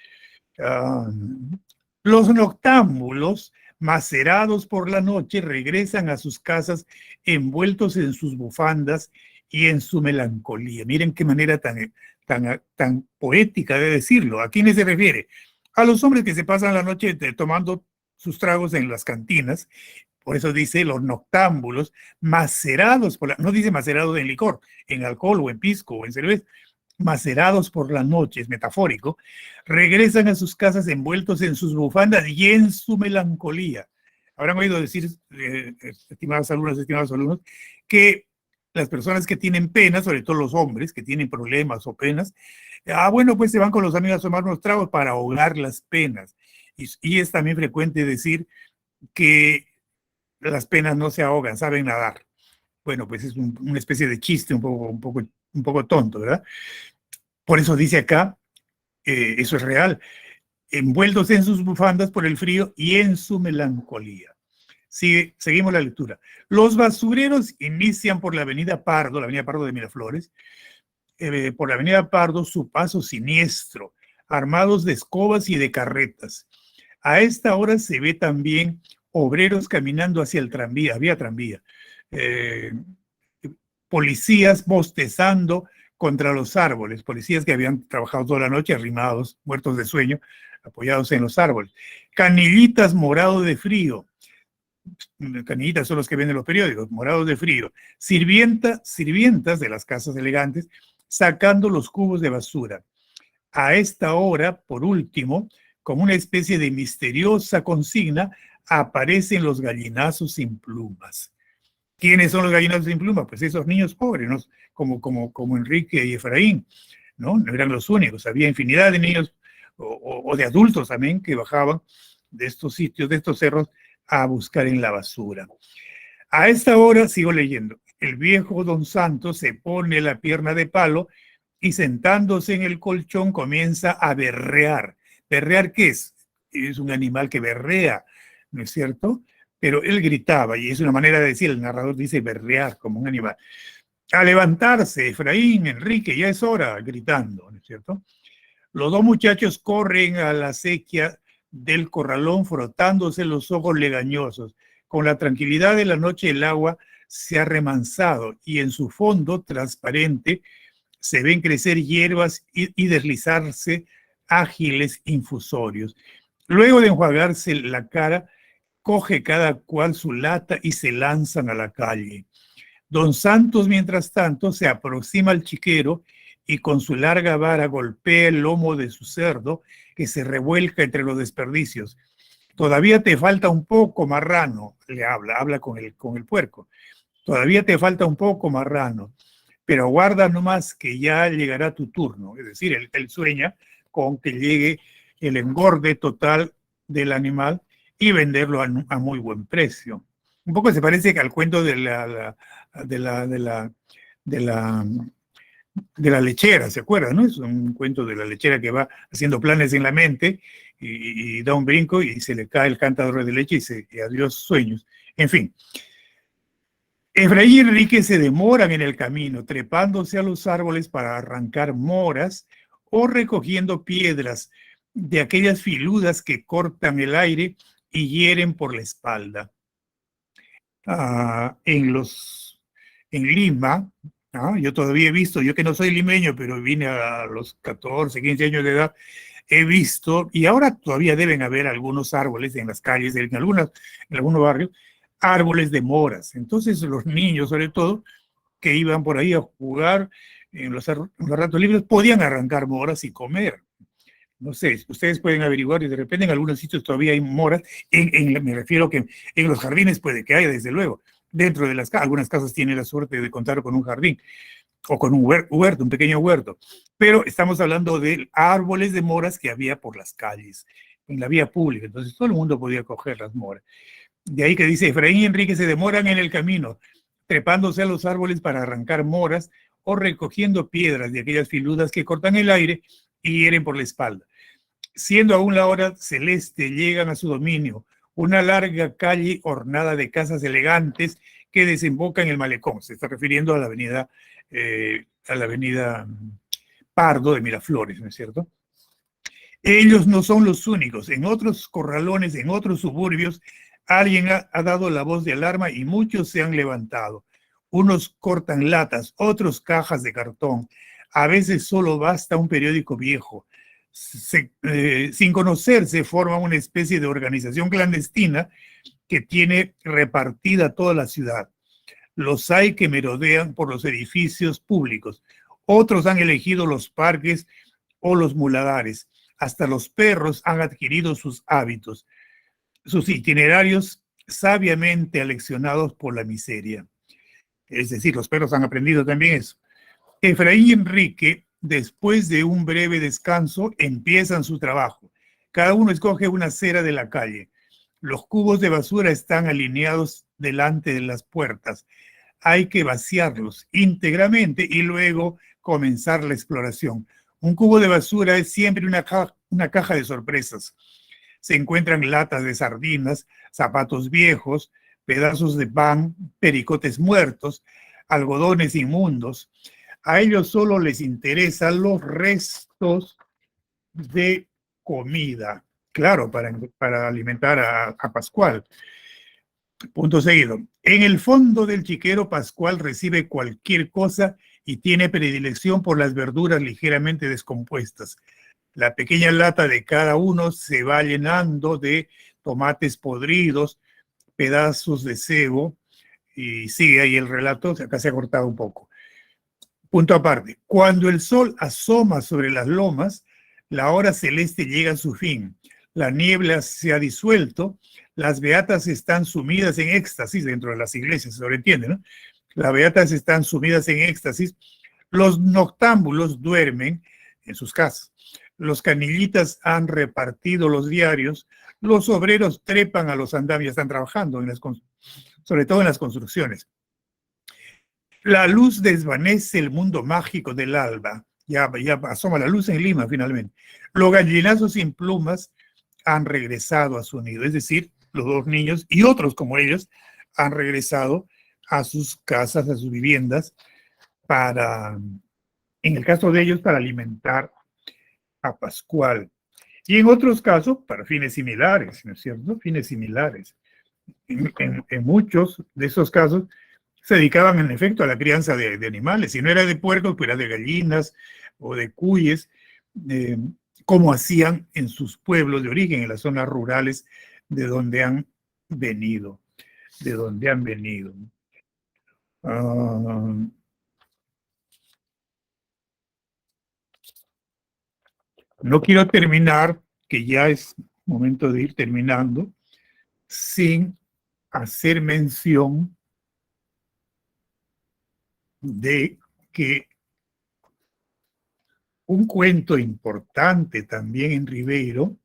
Los noctámbulos, macerados por la noche, regresan a sus casas envueltos en sus bufandas y en su melancolía. Miren qué manera tan poética de decirlo. ¿A quiénes se refiere? A los hombres que se pasan la noche tomando sus tragos en las cantinas. Por eso dice los noctámbulos, macerados por no dice macerados en licor, en alcohol o en pisco o en cerveza, macerados por la noche, es metafórico, regresan a sus casas envueltos en sus bufandas y en su melancolía. Habrán oído decir, estimados alumnos, que las personas que tienen penas, sobre todo los hombres que tienen problemas o penas, bueno, pues se van con los amigos a tomar unos tragos para ahogar las penas. Y es también frecuente decir que las penas no se ahogan, saben nadar. Bueno, pues es una especie de chiste un poco tonto, ¿verdad? Por eso dice acá, eso es real, envueltos en sus bufandas por el frío y en su melancolía. Seguimos la lectura. Los basureros inician por la avenida Pardo de Miraflores, por la avenida Pardo su paso siniestro, armados de escobas y de carretas. A esta hora se ve también obreros caminando hacia el tranvía, había tranvía, policías bostezando contra los árboles, policías que habían trabajado toda la noche arrimados, muertos de sueño, apoyados en los árboles. Canillitas morados de frío, canillitas son los que venden los periódicos, morados de frío. Sirvientas de las casas elegantes sacando los cubos de basura. A esta hora, por último, como una especie de misteriosa consigna, aparecen los gallinazos sin plumas. ¿Quiénes son los gallinazos sin plumas? Pues esos niños pobres, ¿no? Como Enrique y Efraín, ¿no? No eran los únicos, había infinidad de niños o de adultos también que bajaban de estos sitios, de estos cerros, a buscar en la basura. A esta hora, sigo leyendo, el viejo don Santos se pone la pierna de palo y sentándose en el colchón comienza a berrear. ¿Berrear qué es? Es un animal que berrea, ¿no es cierto? Pero él gritaba, y es una manera de decir, el narrador dice berrear como un animal. A levantarse, Efraín, Enrique, ya es hora, gritando, ¿no es cierto? Los dos muchachos corren a la acequia del corralón frotándose los ojos legañosos. Con la tranquilidad de la noche el agua se ha remansado y en su fondo transparente se ven crecer hierbas y deslizarse ágiles infusorios. Luego de enjuagarse la cara, coge cada cual su lata y se lanzan a la calle. Don Santos, mientras tanto, se aproxima al chiquero y con su larga vara golpea el lomo de su cerdo que se revuelca entre los desperdicios. Todavía te falta un poco, marrano, le habla con el puerco. Todavía te falta un poco, marrano, pero aguarda nomás que ya llegará tu turno. Es decir, él sueña con que llegue el engorde total del animal y venderlo a muy buen precio. Un poco se parece al cuento de la lechera, ¿se acuerdan? ¿No? Es un cuento de la lechera que va haciendo planes en la mente y da un brinco y se le cae el cántaro de leche y adiós sueños. En fin, Efraín y Enrique se demoran en el camino, trepándose a los árboles para arrancar moras o recogiendo piedras de aquellas filudas que cortan el aire y hieren por la espalda. En Lima, yo todavía he visto, yo que no soy limeño, pero vine a los 14, 15 años de edad, he visto, y ahora todavía deben haber algunos árboles en las calles, en algunos barrios, árboles de moras. Entonces los niños, sobre todo, que iban por ahí a jugar en los ratos libres, podían arrancar moras y comer. No sé, ustedes pueden averiguar y de repente en algunos sitios todavía hay moras. Me refiero que en los jardines puede que haya, desde luego. Dentro de algunas casas tienen la suerte de contar con un jardín o con un huerto, un pequeño huerto. Pero estamos hablando de árboles de moras que había por las calles, en la vía pública. Entonces todo el mundo podía coger las moras. De ahí que dice, Efraín y Enrique se demoran en el camino, trepándose a los árboles para arrancar moras o recogiendo piedras de aquellas filudas que cortan el aire y hieren por la espalda. Siendo aún la hora celeste, llegan a su dominio, una larga calle ornada de casas elegantes que desemboca en el malecón. Se está refiriendo a la avenida Pardo de Miraflores, ¿no es cierto? Ellos no son los únicos. En otros corralones, en otros suburbios, alguien ha dado la voz de alarma y muchos se han levantado. Unos cortan latas, otros cajas de cartón. A veces solo basta un periódico viejo. Sin conocerse, forman una especie de organización clandestina que tiene repartida toda la ciudad. Los hay que merodean por los edificios públicos. Otros han elegido los parques o los muladares. Hasta los perros han adquirido sus hábitos, sus itinerarios sabiamente aleccionados por la miseria. Es decir, los perros han aprendido también eso. Efraín y Enrique, después de un breve descanso, empiezan su trabajo. Cada uno escoge una acera de la calle. Los cubos de basura están alineados delante de las puertas. Hay que vaciarlos íntegramente y luego comenzar la exploración. Un cubo de basura es siempre una caja de sorpresas. Se encuentran latas de sardinas, zapatos viejos, pedazos de pan, pericotes muertos, algodones inmundos. A ellos solo les interesan los restos de comida. Claro, para alimentar a Pascual. Punto seguido. En el fondo del chiquero, Pascual recibe cualquier cosa y tiene predilección por las verduras ligeramente descompuestas. La pequeña lata de cada uno se va llenando de tomates podridos, pedazos de cebo, y sigue ahí el relato, acá se ha cortado un poco. Punto aparte. Cuando el sol asoma sobre las lomas, la hora celeste llega a su fin. La niebla se ha disuelto, las beatas están sumidas en éxtasis dentro de las iglesias, se sobreentiende, ¿no? Las beatas están sumidas en éxtasis. Los noctámbulos duermen en sus casas. Los canillitas han repartido los diarios. Los obreros trepan a los andamios, están trabajando, sobre todo en las construcciones. La luz desvanece el mundo mágico del alba. Ya asoma la luz en Lima, finalmente. Los gallinazos sin plumas han regresado a su nido, es decir, los dos niños y otros como ellos han regresado a sus casas, a sus viviendas, en el caso de ellos, para alimentar a Pascual. Y en otros casos, para fines similares, ¿no es cierto? Fines similares. En muchos de esos casos se dedicaban en efecto a la crianza de animales. Si no era de puercos, pues era de gallinas o de cuyes, como hacían en sus pueblos de origen, en las zonas rurales de donde han venido. No quiero terminar, que ya es momento de ir terminando, sin hacer mención de que un cuento importante también en Ribeiro,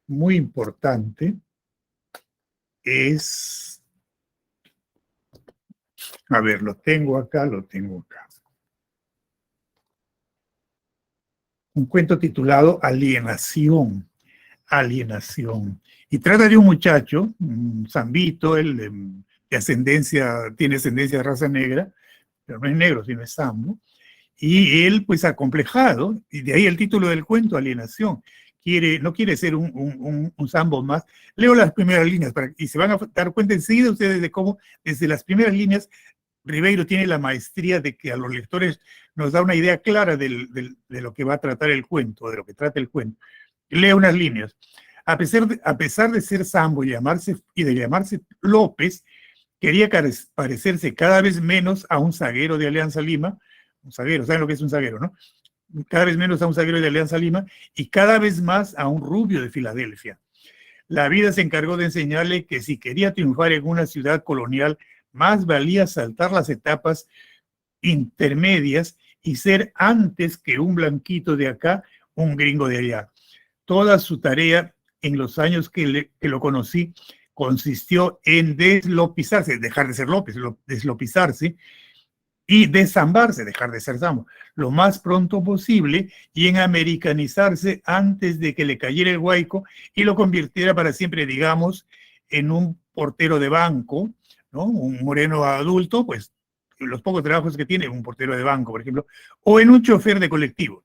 muy importante, es, a ver, lo tengo acá. Un cuento titulado Alienación. Y trata de un muchacho, un zambito, él tiene ascendencia de raza negra, pero no es negro, sino es zambo, y él pues acomplejado, y de ahí el título del cuento, Alienación. No quiere ser un zambo más. Leo las primeras líneas y se van a dar cuenta enseguida ustedes de cómo desde las primeras líneas Ribeiro tiene la maestría de que a los lectores nos da una idea clara de lo que va a tratar el cuento, de lo que trata el cuento. Leo unas líneas. A pesar de ser sambo y de llamarse López, quería parecerse cada vez menos a un zaguero de Alianza Lima. Un zaguero, ¿saben lo que es un zaguero, no? Cada vez menos a un zaguero de Alianza Lima y cada vez más a un rubio de Filadelfia. La vida se encargó de enseñarle que si quería triunfar en una ciudad colonial, más valía saltar las etapas intermedias y ser antes que un blanquito de acá, un gringo de allá. Toda su tarea en los años que lo conocí consistió en deslopizarse, dejar de ser López, deslopizarse y desambarse, dejar de ser Sambo, lo más pronto posible y en americanizarse antes de que le cayera el huaico y lo convirtiera para siempre, digamos, en un portero de banco, ¿no? Un moreno adulto, pues los pocos trabajos que tiene, un portero de banco, por ejemplo, o en un chofer de colectivo,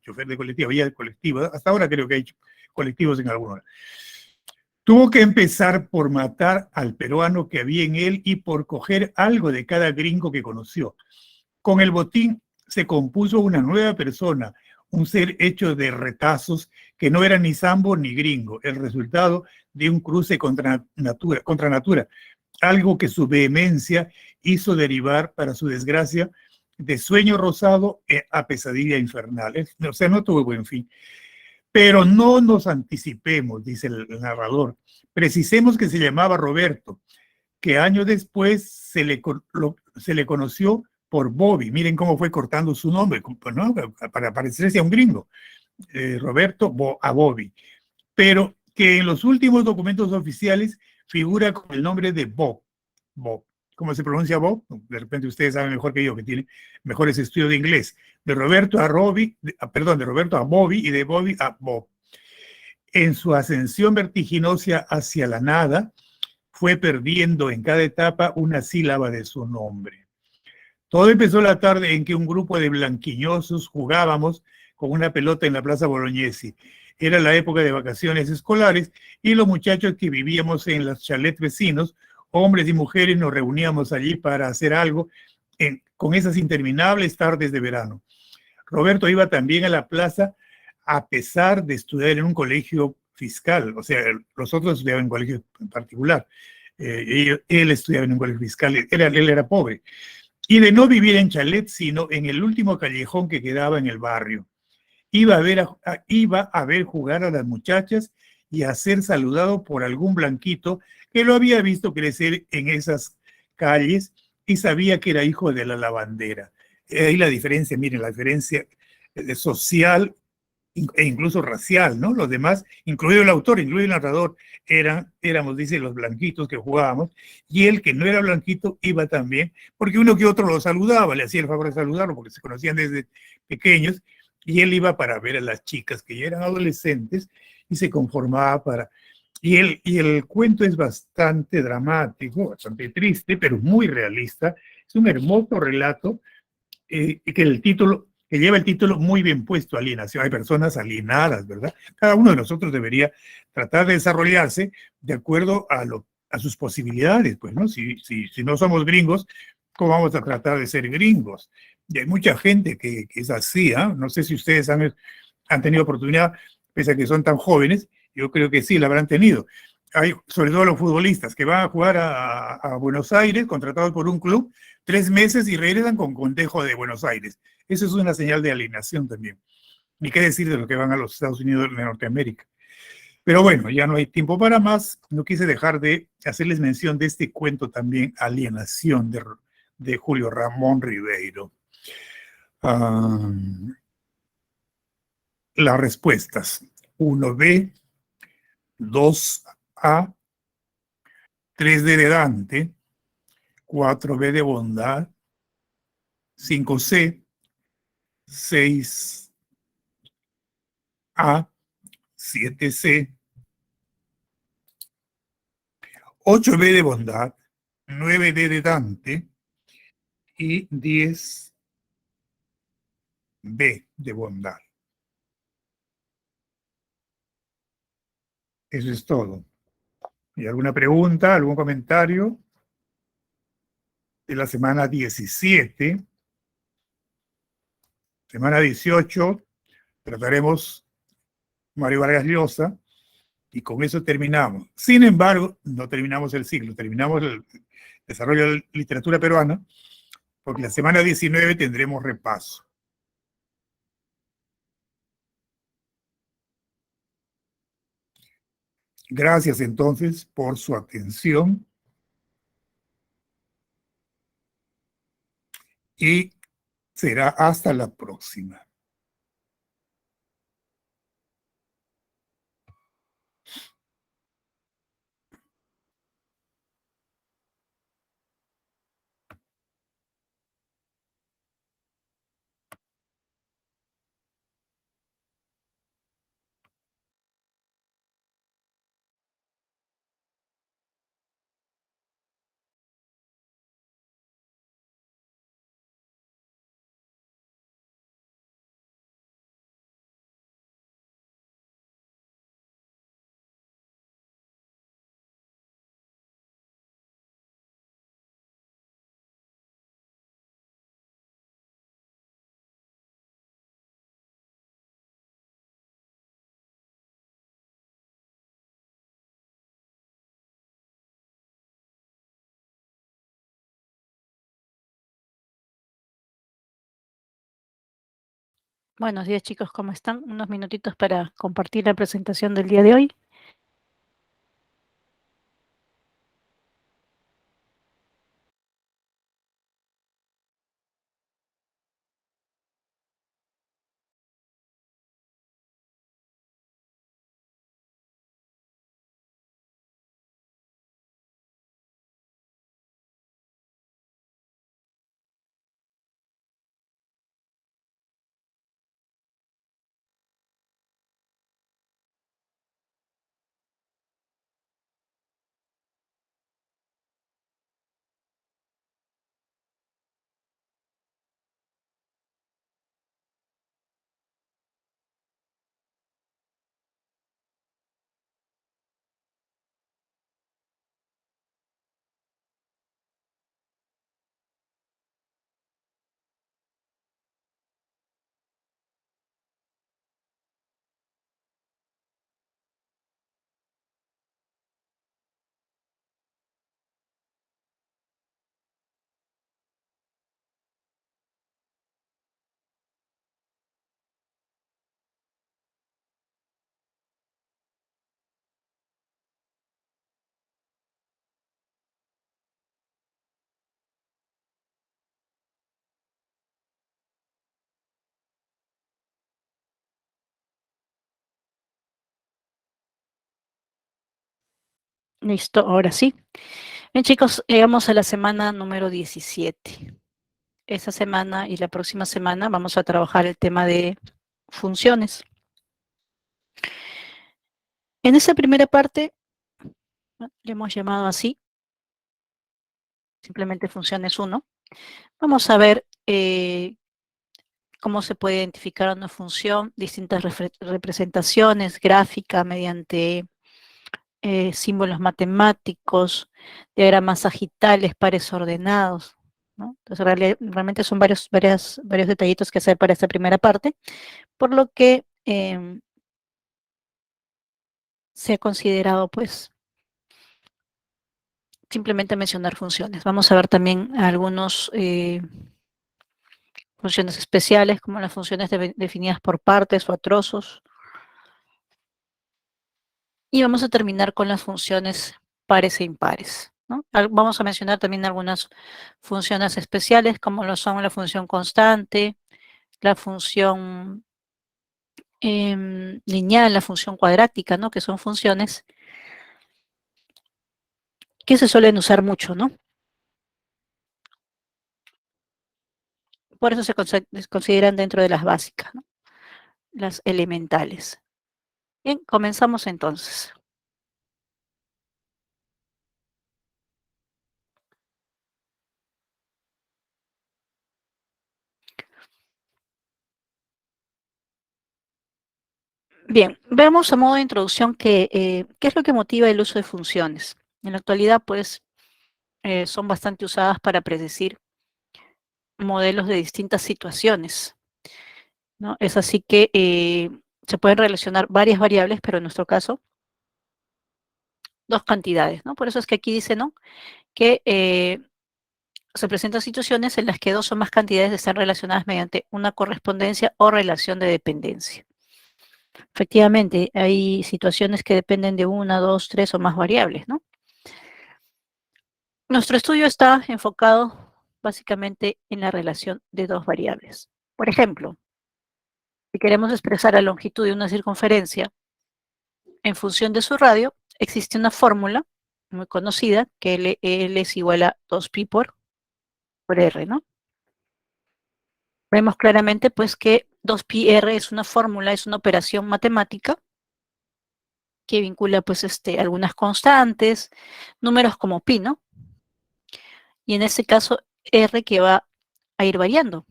había de colectivo, hasta ahora creo que hay colectivos en algunos. Tuvo que empezar por matar al peruano que había en él y por coger algo de cada gringo que conoció. Con el botín se compuso una nueva persona, un ser hecho de retazos que no era ni sambo ni gringo, el resultado de un cruce contra natura, algo que su vehemencia hizo derivar, para su desgracia, de sueño rosado a pesadilla infernal. O sea, no tuvo buen fin. Pero no nos anticipemos, dice el narrador. Precisemos que se llamaba Roberto, que años después se le conoció por Bobby. Miren cómo fue cortando su nombre, ¿no? Para parecerse a un gringo. Roberto a Bobby. Pero que en los últimos documentos oficiales figura con el nombre de Bob. Bob. ¿Cómo se pronuncia Bob? De repente ustedes saben mejor que yo, que tiene mejores estudios de inglés. De Roberto a de Roberto a Bobby y de Bobby a Bob. En su ascensión vertiginosa hacia la nada, fue perdiendo en cada etapa una sílaba de su nombre. Todo empezó la tarde en que un grupo de blanquiñosos jugábamos con una pelota en la Plaza Bolognesi. Era la época de vacaciones escolares y los muchachos que vivíamos en los chalets vecinos, hombres y mujeres, nos reuníamos allí para hacer algo con esas interminables tardes de verano. Roberto iba también a la plaza a pesar de estudiar en un colegio fiscal, o sea, los otros estudiaban en un colegio en particular. Él estudiaba en un colegio fiscal, él era pobre. Y de no vivir en chalet, sino en el último callejón que quedaba en el barrio. Iba a ver jugar a las muchachas y a ser saludado por algún blanquito que lo había visto crecer en esas calles y sabía que era hijo de la lavandera. Ahí la diferencia, miren, la diferencia social e incluso racial, ¿no? Los demás, incluido el autor, incluido el narrador, éramos, dice, los blanquitos que jugábamos, y el que no era blanquito iba también, porque uno que otro lo saludaba, le hacía el favor de saludarlo, porque se conocían desde pequeños, y él iba para ver a las chicas que ya eran adolescentes y se conformaba para... Y el cuento es bastante dramático, bastante triste, pero muy realista. Es un hermoso relato que lleva el título muy bien puesto, alienación. Hay personas alienadas, ¿verdad? Cada uno de nosotros debería tratar de desarrollarse de acuerdo a sus posibilidades, pues, ¿no? Si no somos gringos, ¿cómo vamos a tratar de ser gringos? Y hay mucha gente que es así, ¿eh? No sé si ustedes han tenido oportunidad, pese a que son tan jóvenes, yo creo que sí, la habrán tenido. Hay, sobre todo los futbolistas, que van a jugar a Buenos Aires, contratados por un club, 3 meses y regresan con contejo de Buenos Aires. Eso es una señal de alienación también. Ni qué decir de los que van a los Estados Unidos de Norteamérica. Pero bueno, ya no hay tiempo para más. No quise dejar de hacerles mención de este cuento también, Alienación, de Julio Ramón Ribeiro. Las respuestas: 1B, 2A, 3D de Dante, 4B de bondad, 5C, 6A, 7C, 8B de bondad, 9D de Dante y 10B de bondad. Eso es todo. ¿Y alguna pregunta, algún comentario? de la semana 17. Semana 18 trataremos Mario Vargas Llosa y con eso terminamos. Sin embargo, no terminamos el ciclo, terminamos el desarrollo de la literatura peruana, porque la semana 19 tendremos repaso. Gracias entonces por su atención y será hasta la próxima. Buenos días, chicos, ¿cómo están? Unos minutitos para compartir la presentación del día de hoy. Listo, ahora sí. Bien, chicos, llegamos a la semana número 17. Esta semana y la próxima semana vamos a trabajar el tema de funciones. En esa primera parte, le hemos llamado así, simplemente funciones 1. Vamos a ver cómo se puede identificar una función, distintas representaciones, gráfica, mediante símbolos matemáticos, diagramas sagitales, pares ordenados, ¿no? Entonces, realmente son varios detallitos que hacer para esta primera parte, por lo que se ha considerado, pues, simplemente mencionar funciones. Vamos a ver también algunos funciones especiales, como las funciones definidas por partes o a trozos. Y vamos a terminar con las funciones pares e impares, ¿no? Vamos a mencionar también algunas funciones especiales, como lo son la función constante, la función lineal, la función cuadrática, ¿no? Que son funciones que se suelen usar mucho, ¿no? Por eso se consideran dentro de las básicas, ¿no? Las elementales. Bien, comenzamos entonces. Bien, veamos a modo de introducción qué es lo que motiva el uso de funciones. En la actualidad, pues, son bastante usadas para predecir modelos de distintas situaciones, ¿no? Es así que se pueden relacionar varias variables, pero en nuestro caso, dos cantidades, ¿no? Por eso es que aquí dice, ¿no?, que se presentan situaciones en las que dos o más cantidades están relacionadas mediante una correspondencia o relación de dependencia. Efectivamente, hay situaciones que dependen de una, dos, tres o más variables, ¿no? Nuestro estudio está enfocado básicamente en la relación de dos variables. Por ejemplo, si queremos expresar la longitud de una circunferencia en función de su radio, existe una fórmula muy conocida que L es igual a 2pi por R, ¿no? Vemos claramente pues que 2pi r es una fórmula, es una operación matemática que vincula pues algunas constantes, números como pi, ¿no? Y en este caso r que va a ir variando.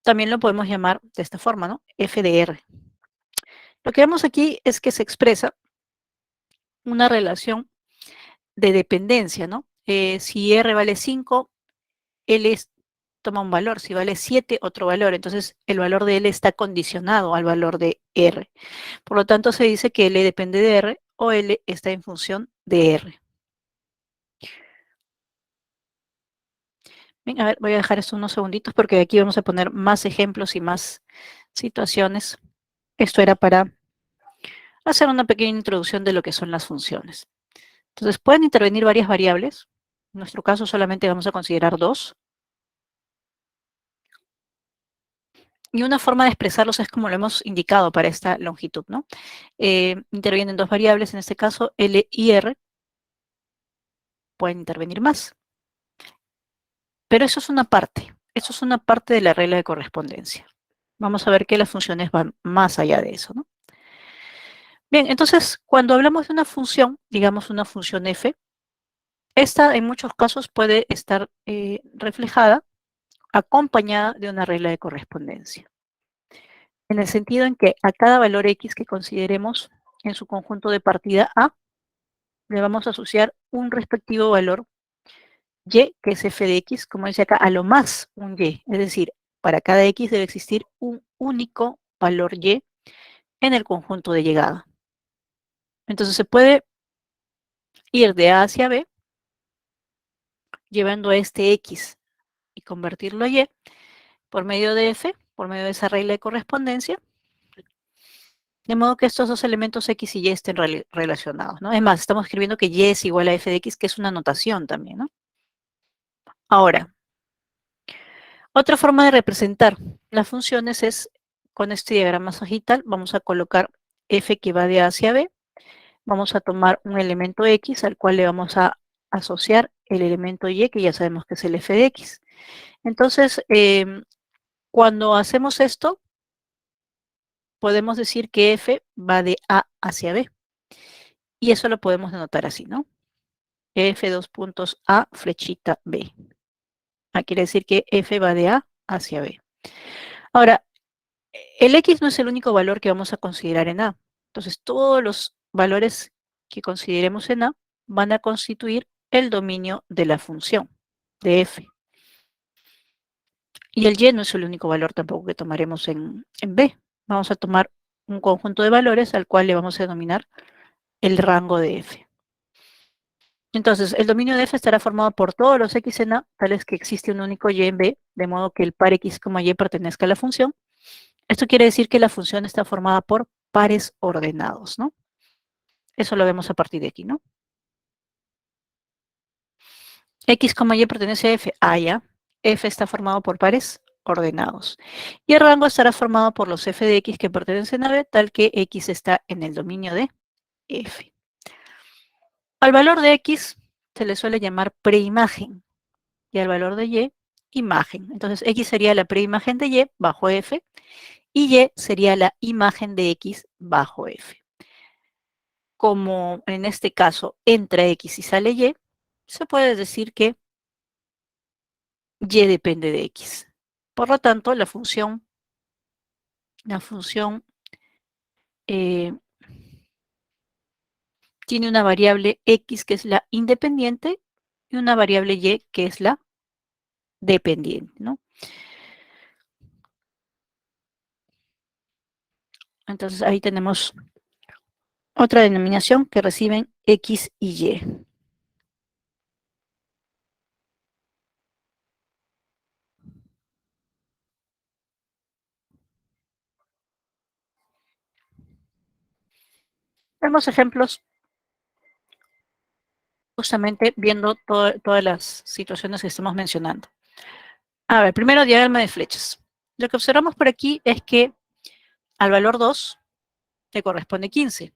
También lo podemos llamar de esta forma, ¿no? F de r. Lo que vemos aquí es que se expresa una relación de dependencia, ¿no? Si r vale 5, L toma un valor, si vale 7, otro valor. Entonces, el valor de L está condicionado al valor de R. Por lo tanto, se dice que L depende de R o L está en función de R. Bien, a ver, voy a dejar esto unos segunditos porque aquí vamos a poner más ejemplos y más situaciones. Esto era para hacer una pequeña introducción de lo que son las funciones. Entonces, pueden intervenir varias variables. En nuestro caso, solamente vamos a considerar dos. Y una forma de expresarlos es como lo hemos indicado para esta longitud, ¿no? Intervienen dos variables, en este caso L y R. Pueden intervenir más. Pero eso es una parte de la regla de correspondencia. Vamos a ver que las funciones van más allá de eso, ¿no? Bien, entonces, cuando hablamos de una función, digamos una función f, esta en muchos casos puede estar reflejada, acompañada de una regla de correspondencia. En el sentido en que a cada valor x que consideremos en su conjunto de partida A, le vamos a asociar un respectivo valor y, que es f de x, como dice acá, a lo más un y. Es decir, para cada x debe existir un único valor y en el conjunto de llegada. Entonces se puede ir de A hacia B, llevando a este x y convertirlo a y, por medio de f, por medio de esa regla de correspondencia, de modo que estos dos elementos x y y estén relacionados, ¿no? Es más, estamos escribiendo que y es igual a f de x, que es una notación también, ¿no? Ahora, otra forma de representar las funciones es con este diagrama sagital. Vamos a colocar f que va de A hacia B. Vamos a tomar un elemento x al cual le vamos a asociar el elemento y, que ya sabemos que es el f de x. Entonces, cuando hacemos esto, podemos decir que f va de A hacia B. Y eso lo podemos denotar así, ¿no? F dos puntos A flechita B. Quiere decir que f va de A hacia B. Ahora, el x no es el único valor que vamos a considerar en A. Entonces, todos los valores que consideremos en A van a constituir el dominio de la función de f. Y el y no es el único valor tampoco que tomaremos en B. Vamos a tomar un conjunto de valores al cual le vamos a denominar el rango de f. Entonces, el dominio de f estará formado por todos los x en A, tales que existe un único y en B, de modo que el par x, y pertenezca a la función. Esto quiere decir que la función está formada por pares ordenados, ¿no? Eso lo vemos a partir de aquí, ¿no? X, y pertenece a f. Ya. F está formado por pares ordenados. Y el rango estará formado por los f de x que pertenecen a B, tal que x está en el dominio de f. Al valor de x se le suele llamar preimagen y al valor de y, imagen. Entonces, x sería la preimagen de y bajo f y y sería la imagen de x bajo f. Como en este caso entra x y sale y, se puede decir que y depende de x. Por lo tanto, la función tiene una variable x que es la independiente y una variable y que es la dependiente, ¿no? Entonces ahí tenemos otra denominación que reciben X y Y. Vemos ejemplos justamente viendo todas las situaciones que estamos mencionando. A ver, primero diagrama de flechas. Lo que observamos por aquí es que al valor 2 le corresponde 15,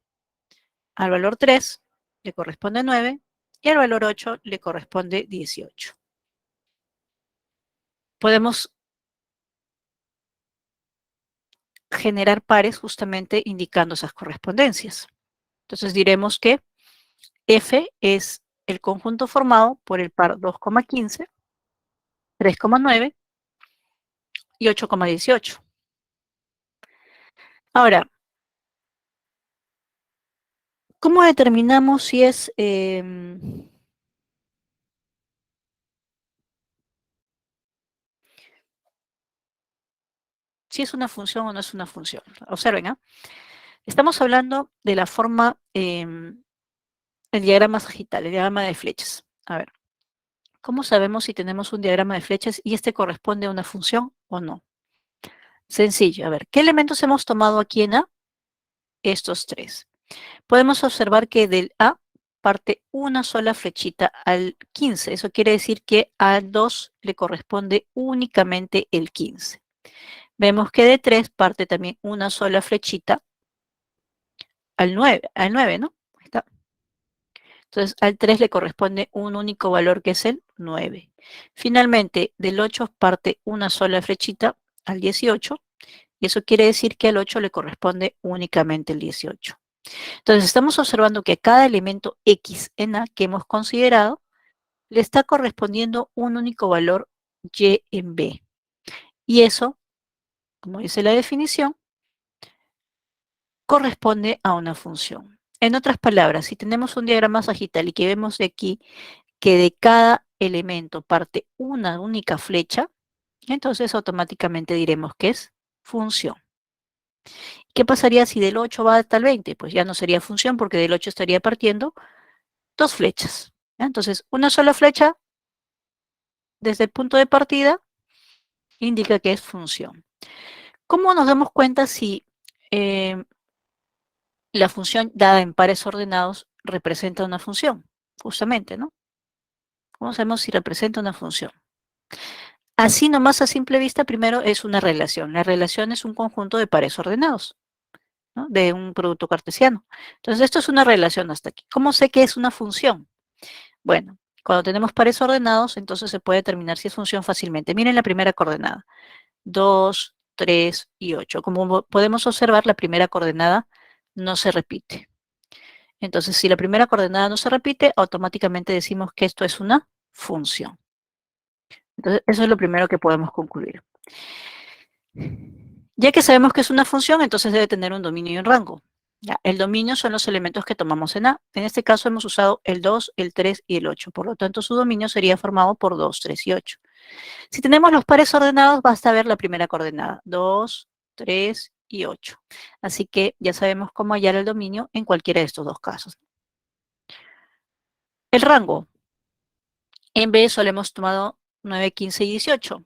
al valor 3 le corresponde 9 y al valor 8 le corresponde 18. Podemos generar pares justamente indicando esas correspondencias. Entonces diremos que F es el conjunto formado por el par 2,15, 3,9 y 8,18. Ahora, ¿cómo determinamos si es una función o no es una función? Observen, ¿eh? Estamos hablando de la forma, el diagrama sagital, el diagrama de flechas. A ver, ¿cómo sabemos si tenemos un diagrama de flechas y este corresponde a una función o no? Sencillo, a ver, ¿qué elementos hemos tomado aquí en A? Estos tres. Podemos observar que del A parte una sola flechita al 15. Eso quiere decir que al 2 le corresponde únicamente el 15. Vemos que de 3 parte también una sola flechita al 9, ¿no? Ahí está. Entonces, al 3 le corresponde un único valor que es el 9. Finalmente, del 8 parte una sola flechita al 18, y eso quiere decir que al 8 le corresponde únicamente el 18. Entonces, estamos observando que a cada elemento X en A que hemos considerado le está correspondiendo un único valor Y en B. Y eso, como dice la definición, corresponde a una función. En otras palabras, si tenemos un diagrama sagital y que vemos de aquí que de cada elemento parte una única flecha, entonces automáticamente diremos que es función. ¿Qué pasaría si del 8 va hasta el 20? Pues ya no sería función porque del 8 estaría partiendo dos flechas. Entonces, una sola flecha desde el punto de partida indica que es función. ¿Cómo nos damos cuenta si eh, la función dada en pares ordenados representa una función? Justamente, ¿no? ¿Cómo sabemos si representa una función? Así nomás a simple vista, primero es una relación. La relación es un conjunto de pares ordenados, ¿no? De un producto cartesiano. Entonces, esto es una relación hasta aquí. ¿Cómo sé que es una función? Bueno, cuando tenemos pares ordenados, entonces se puede determinar si es función fácilmente. Miren la primera coordenada. 2, 3 y 8. Como podemos observar, la primera coordenada no se repite. Entonces, si la primera coordenada no se repite, automáticamente decimos que esto es una función. Entonces, eso es lo primero que podemos concluir. Ya que sabemos que es una función, entonces debe tener un dominio y un rango. Ya, el dominio son los elementos que tomamos en A. En este caso hemos usado el 2, el 3 y el 8. Por lo tanto, su dominio sería formado por 2, 3 y 8. Si tenemos los pares ordenados, basta ver la primera coordenada, 2, 3 y 8. Así que ya sabemos cómo hallar el dominio en cualquiera de estos dos casos. El rango. En B solo hemos tomado 9, 15 y 18.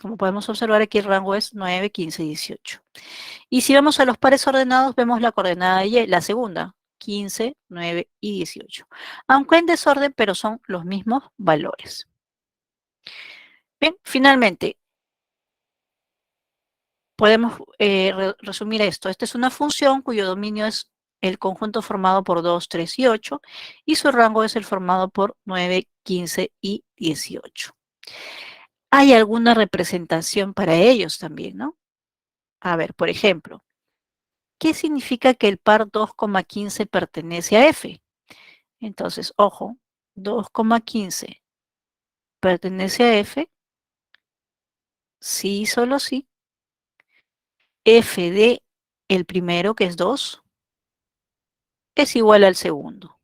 Como podemos observar aquí el rango es 9, 15 y 18. Y si vamos a los pares ordenados, vemos la coordenada de Y, la segunda, 15, 9 y 18. Aunque en desorden, pero son los mismos valores. Bien, finalmente, podemos resumir esto. Esta es una función cuyo dominio es el conjunto formado por 2, 3 y 8, y su rango es el formado por 9, 15 y 18. Hay alguna representación para ellos también, ¿no? A ver, por ejemplo, ¿qué significa que el par 2,15 pertenece a F? Entonces, ojo, 2,15 pertenece a F, sí, solo sí. F de el primero, que es 2, es igual al segundo.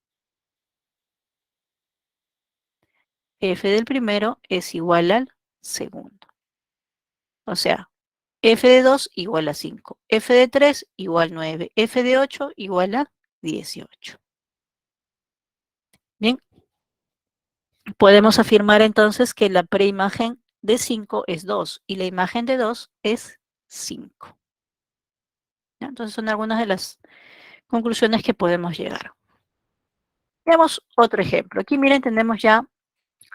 f del primero es igual al segundo. O sea, f de 2 igual a 5, f de 3 igual a 9, f de 8 igual a 18. Bien, podemos afirmar entonces que la preimagen de 5 es 2 y la imagen de 2 es 5. Entonces son algunas de las conclusiones que podemos llegar. Veamos otro ejemplo. Aquí miren, tenemos ya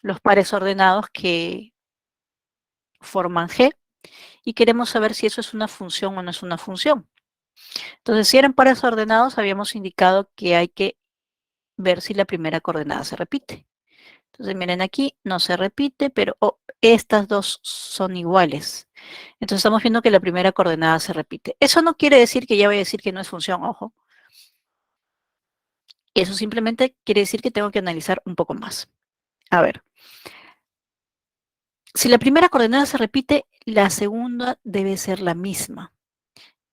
los pares ordenados que forman G y queremos saber si eso es una función o no es una función. Entonces, si eran pares ordenados, habíamos indicado que hay que ver si la primera coordenada se repite. Entonces, miren aquí, no se repite, pero estas dos son iguales. Entonces, estamos viendo que la primera coordenada se repite. Eso no quiere decir que ya voy a decir que no es función, ojo. Eso simplemente quiere decir que tengo que analizar un poco más. A ver, si la primera coordenada se repite, la segunda debe ser la misma.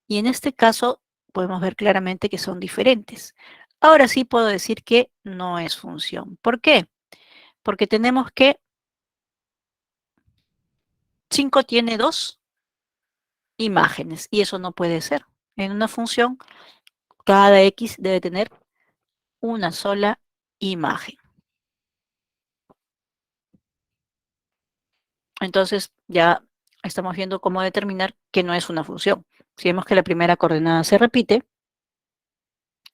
Y en este caso podemos ver claramente que son diferentes. Ahora sí puedo decir que no es función. ¿Por qué? Porque tenemos que 5 tiene 2 imágenes y eso no puede ser. En una función, cada x debe tener una sola imagen. Entonces ya estamos viendo cómo determinar que no es una función. Si vemos que la primera coordenada se repite,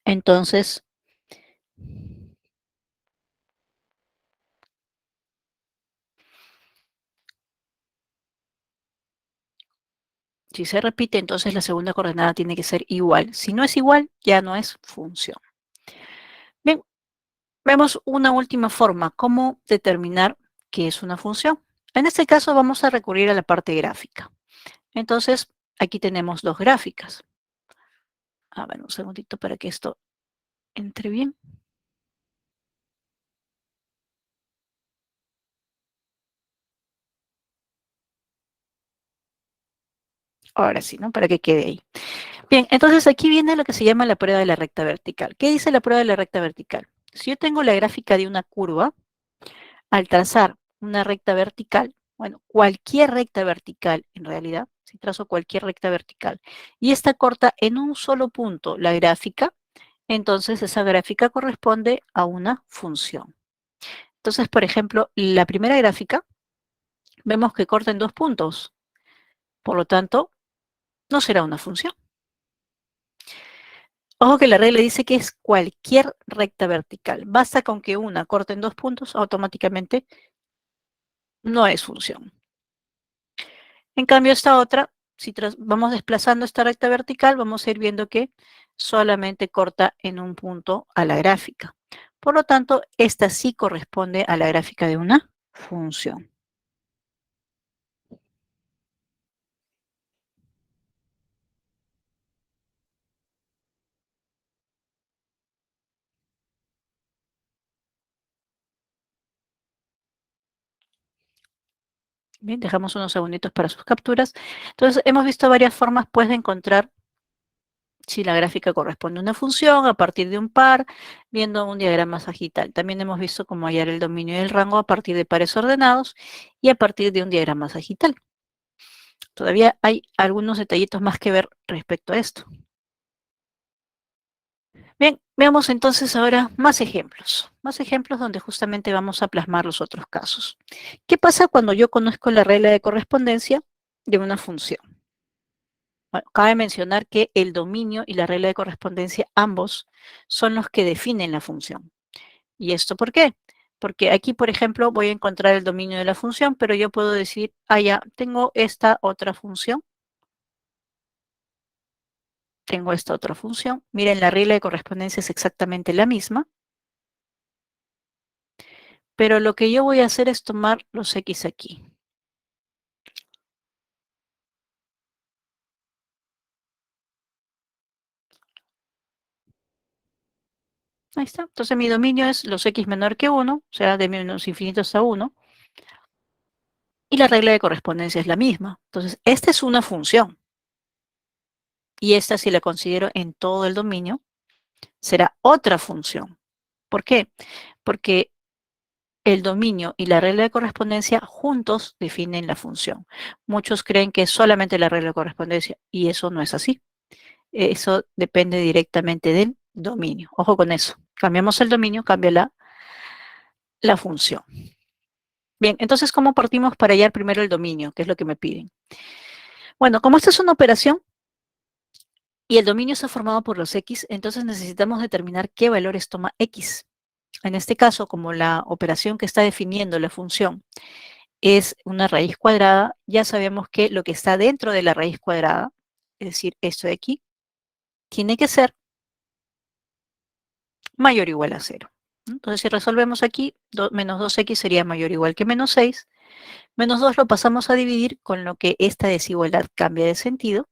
entonces si se repite, entonces la segunda coordenada tiene que ser igual. Si no es igual, ya no es función. Bien, vemos una última forma, cómo determinar qué es una función. En este caso vamos a recurrir a la parte gráfica. Entonces, aquí tenemos dos gráficas. A ver, un segundito para que esto entre bien. Ahora sí, ¿no? Para que quede ahí. Bien, entonces aquí viene lo que se llama la prueba de la recta vertical. ¿Qué dice la prueba de la recta vertical? Si yo tengo la gráfica de una curva, al trazar una recta vertical, bueno, cualquier recta vertical en realidad, si trazo cualquier recta vertical, y esta corta en un solo punto la gráfica, entonces esa gráfica corresponde a una función. Entonces, por ejemplo, la primera gráfica, vemos que corta en 2 puntos, por lo tanto, no será una función. Ojo que la regla dice que es cualquier recta vertical. Basta con que una corte en 2 puntos, automáticamente no es función. En cambio, esta otra, si vamos desplazando esta recta vertical, vamos a ir viendo que solamente corta en un punto a la gráfica. Por lo tanto, esta sí corresponde a la gráfica de una función. Bien, dejamos unos segunditos para sus capturas. Entonces, hemos visto varias formas pues, de encontrar si la gráfica corresponde a una función a partir de un par, viendo un diagrama sagital. También hemos visto cómo hallar el dominio y el rango a partir de pares ordenados y a partir de un diagrama sagital. Todavía hay algunos detallitos más que ver respecto a esto. Bien, veamos entonces ahora más ejemplos donde justamente vamos a plasmar los otros casos. ¿Qué pasa cuando yo conozco la regla de correspondencia de una función? Bueno, cabe mencionar que el dominio y la regla de correspondencia, ambos, son los que definen la función. ¿Y esto por qué? Porque aquí, por ejemplo, voy a encontrar el dominio de la función, pero yo puedo decir, ya, tengo esta otra función. Tengo esta otra función. Miren, la regla de correspondencia es exactamente la misma. Pero lo que yo voy a hacer es tomar los x aquí. Ahí está. Entonces mi dominio es los x menor que 1, o sea, de menos infinito hasta 1. Y la regla de correspondencia es la misma. Entonces, esta es una función. Y esta, si la considero en todo el dominio, será otra función. ¿Por qué? Porque el dominio y la regla de correspondencia juntos definen la función. Muchos creen que es solamente la regla de correspondencia y eso no es así. Eso depende directamente del dominio. Ojo con eso. Cambiamos el dominio, cambia la función. Bien, entonces, ¿cómo partimos para hallar primero el dominio? ¿Qué es lo que me piden? Bueno, como esta es una operación y el dominio está formado por los x, entonces necesitamos determinar qué valores toma x. En este caso, como la operación que está definiendo la función es una raíz cuadrada, ya sabemos que lo que está dentro de la raíz cuadrada, es decir, esto de aquí, tiene que ser mayor o igual a 0. Entonces, si resolvemos aquí, menos 2x sería mayor o igual que menos 6. Menos 2 lo pasamos a dividir con lo que esta desigualdad cambia de sentido.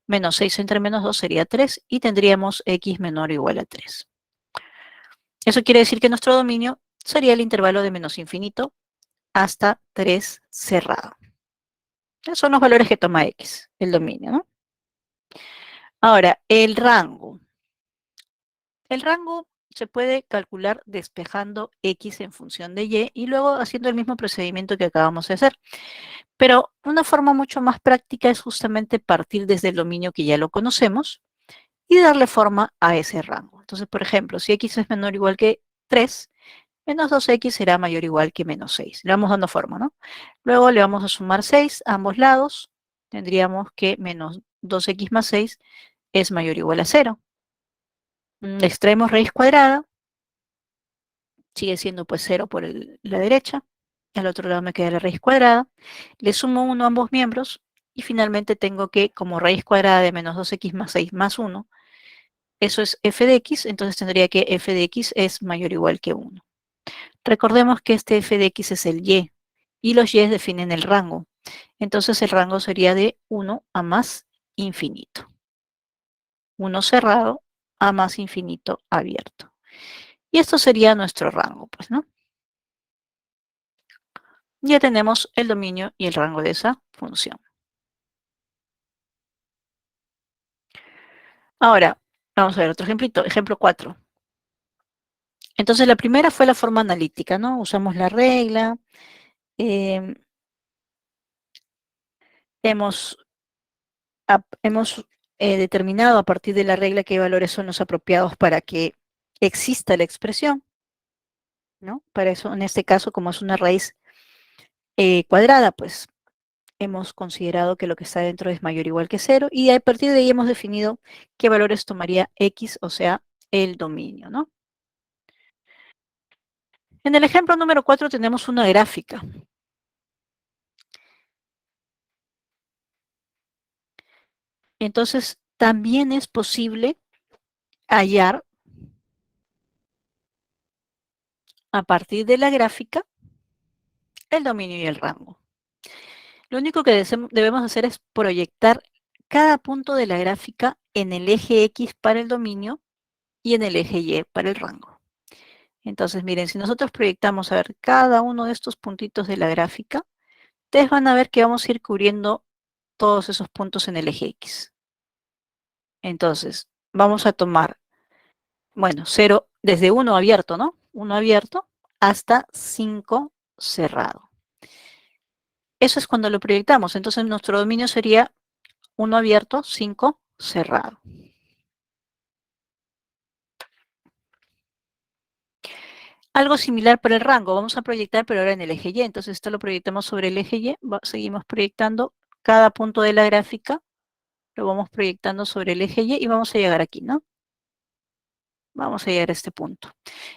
Menos 6 entre menos 2 sería 3 y tendríamos x menor o igual a 3. Eso quiere decir que nuestro dominio sería el intervalo de menos infinito hasta 3 cerrado. Esos son los valores que toma x, el dominio, ¿no? Ahora, el rango. El rango se puede calcular despejando x en función de y luego haciendo el mismo procedimiento que acabamos de hacer. Pero una forma mucho más práctica es justamente partir desde el dominio que ya lo conocemos y darle forma a ese rango. Entonces, por ejemplo, si x es menor o igual que 3, menos 2x será mayor o igual que menos 6. Le vamos dando forma, ¿no? Luego le vamos a sumar 6 a ambos lados. Tendríamos que menos 2x más 6 es mayor o igual a 0. Extraemos raíz cuadrada. Sigue siendo pues 0 por la derecha. Al otro lado me queda la raíz cuadrada. Le sumo 1 a ambos miembros. Y finalmente tengo que, como raíz cuadrada de menos 2x más 6 más 1, eso es f de x, entonces tendría que f de x es mayor o igual que 1. Recordemos que este f de x es el y los y definen el rango. Entonces el rango sería de 1 a más infinito. 1 cerrado a más infinito abierto. Y esto sería nuestro rango, pues, ¿no? Ya tenemos el dominio y el rango de esa función. Ahora, vamos a ver otro ejemplito, ejemplo 4. Entonces la primera fue la forma analítica, ¿no? Usamos la regla, hemos determinado a partir de la regla qué valores son los apropiados para que exista la expresión, ¿no? Para eso, en este caso, como es una raíz cuadrada, pues hemos considerado que lo que está dentro es mayor o igual que 0 y a partir de ahí hemos definido qué valores tomaría x, o sea, el dominio, ¿no? En el ejemplo número 4 tenemos una gráfica. Entonces, también es posible hallar a partir de la gráfica el dominio y el rango. Lo único que debemos hacer es proyectar cada punto de la gráfica en el eje X para el dominio y en el eje Y para el rango. Entonces, miren, si nosotros proyectamos a ver cada uno de estos puntitos de la gráfica, ustedes van a ver que vamos a ir cubriendo todos esos puntos en el eje X. Entonces, vamos a tomar, bueno, 0, desde 1 abierto, ¿no? 1 abierto hasta 5 cerrado. Eso es cuando lo proyectamos. Entonces, nuestro dominio sería 1 abierto, 5 cerrado. Algo similar para el rango. Vamos a proyectar, pero ahora en el eje Y. Entonces, esto lo proyectamos sobre el eje Y. Seguimos proyectando cada punto de la gráfica. Lo vamos proyectando sobre el eje Y y vamos a llegar aquí, ¿no? Vamos a llegar a este punto.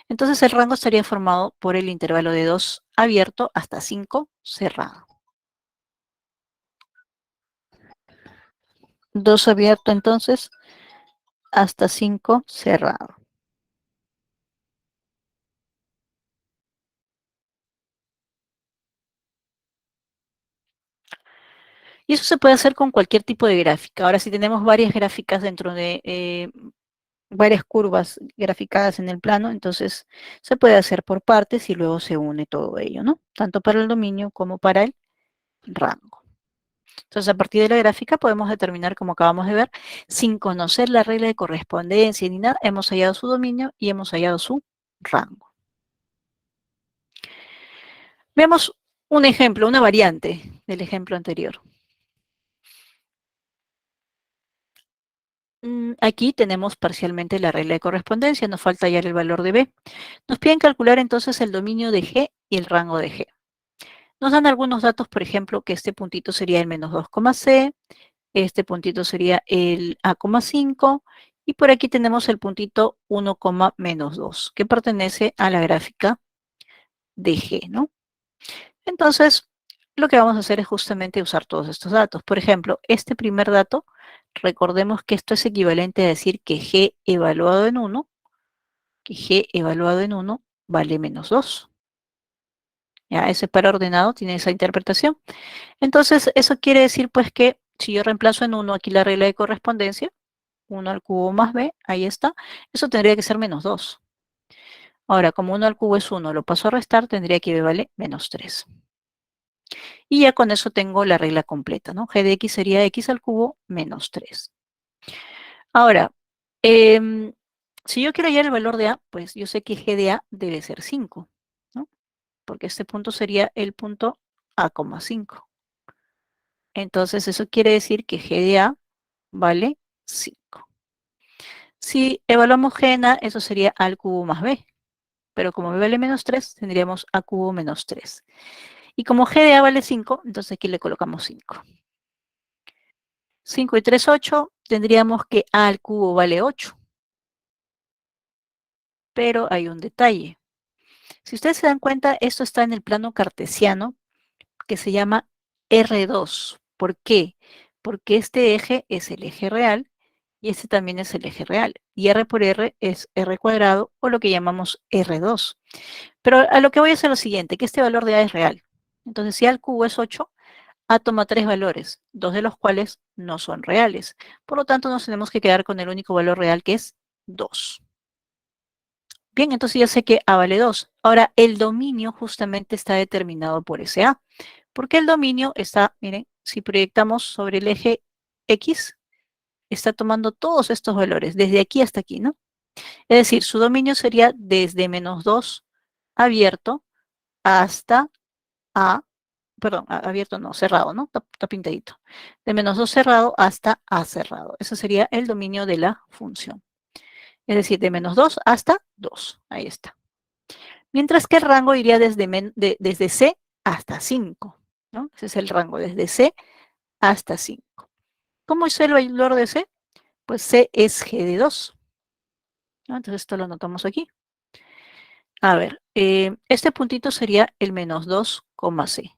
Entonces, el rango estaría formado por el intervalo de 2 abierto hasta 5 cerrado. 2 abierto, entonces, hasta 5 cerrado. Y eso se puede hacer con cualquier tipo de gráfica. Ahora, si tenemos varias gráficas dentro de varias curvas graficadas en el plano, entonces se puede hacer por partes y luego se une todo ello, ¿no? Tanto para el dominio como para el rango. Entonces, a partir de la gráfica podemos determinar, como acabamos de ver, sin conocer la regla de correspondencia ni nada, hemos hallado su dominio y hemos hallado su rango. Veamos un ejemplo, una variante del ejemplo anterior. Aquí tenemos parcialmente la regla de correspondencia, nos falta hallar el valor de B. Nos piden calcular entonces el dominio de G y el rango de G. Nos dan algunos datos, por ejemplo, que este puntito sería el menos 2, C, este puntito sería el A,5, y por aquí tenemos el puntito 1, menos 2, que pertenece a la gráfica de G, ¿no? Entonces, lo que vamos a hacer es justamente usar todos estos datos. Por ejemplo, este primer dato, recordemos que esto es equivalente a decir que G evaluado en 1, vale menos 2. Ya, ese par ordenado tiene esa interpretación. Entonces, eso quiere decir pues que si yo reemplazo en 1 aquí la regla de correspondencia, 1 al cubo más b, ahí está, eso tendría que ser menos 2. Ahora, como 1 al cubo es 1, lo paso a restar, tendría que b vale menos 3. Y ya con eso tengo la regla completa, ¿no? G de x sería x al cubo menos 3. Ahora, si yo quiero hallar el valor de a, pues yo sé que G de a debe ser 5, ¿no? Porque este punto sería el punto A,5. Entonces, eso quiere decir que G de a vale 5. Si evaluamos G en a, eso sería a al cubo más b. Pero como b vale menos 3, tendríamos a cubo menos 3. Y como G de a vale 5, entonces aquí le colocamos 5. 5 y 3, 8. Tendríamos que a al cubo vale 8. Pero hay un detalle. Si ustedes se dan cuenta, esto está en el plano cartesiano, que se llama R2. ¿Por qué? Porque este eje es el eje real y este también es el eje real. Y R por R es R cuadrado, o lo que llamamos R2. Pero a lo que voy a hacer lo siguiente, que este valor de A es real. Entonces, si A al cubo es 8, A toma 3 valores, 2 de los cuales no son reales. Por lo tanto, nos tenemos que quedar con el único valor real, que es 2. Bien, entonces ya sé que A vale 2. Ahora, el dominio justamente está determinado por ese A. Porque el dominio está, miren, si proyectamos sobre el eje X, está tomando todos estos valores, desde aquí hasta aquí, ¿no? Es decir, su dominio sería desde menos 2 abierto hasta A, perdón, abierto no, cerrado, ¿no? Está pintadito. De menos 2 cerrado hasta A cerrado. Ese sería el dominio de la función. Es decir, de menos 2 hasta 2. Ahí está. Mientras que el rango iría desde C hasta 5, ¿no? Ese es el rango, desde C hasta 5. ¿Cómo es el valor de C? Pues C es G de 2, ¿no? Entonces esto lo anotamos aquí. A ver, este puntito sería el menos 2, C.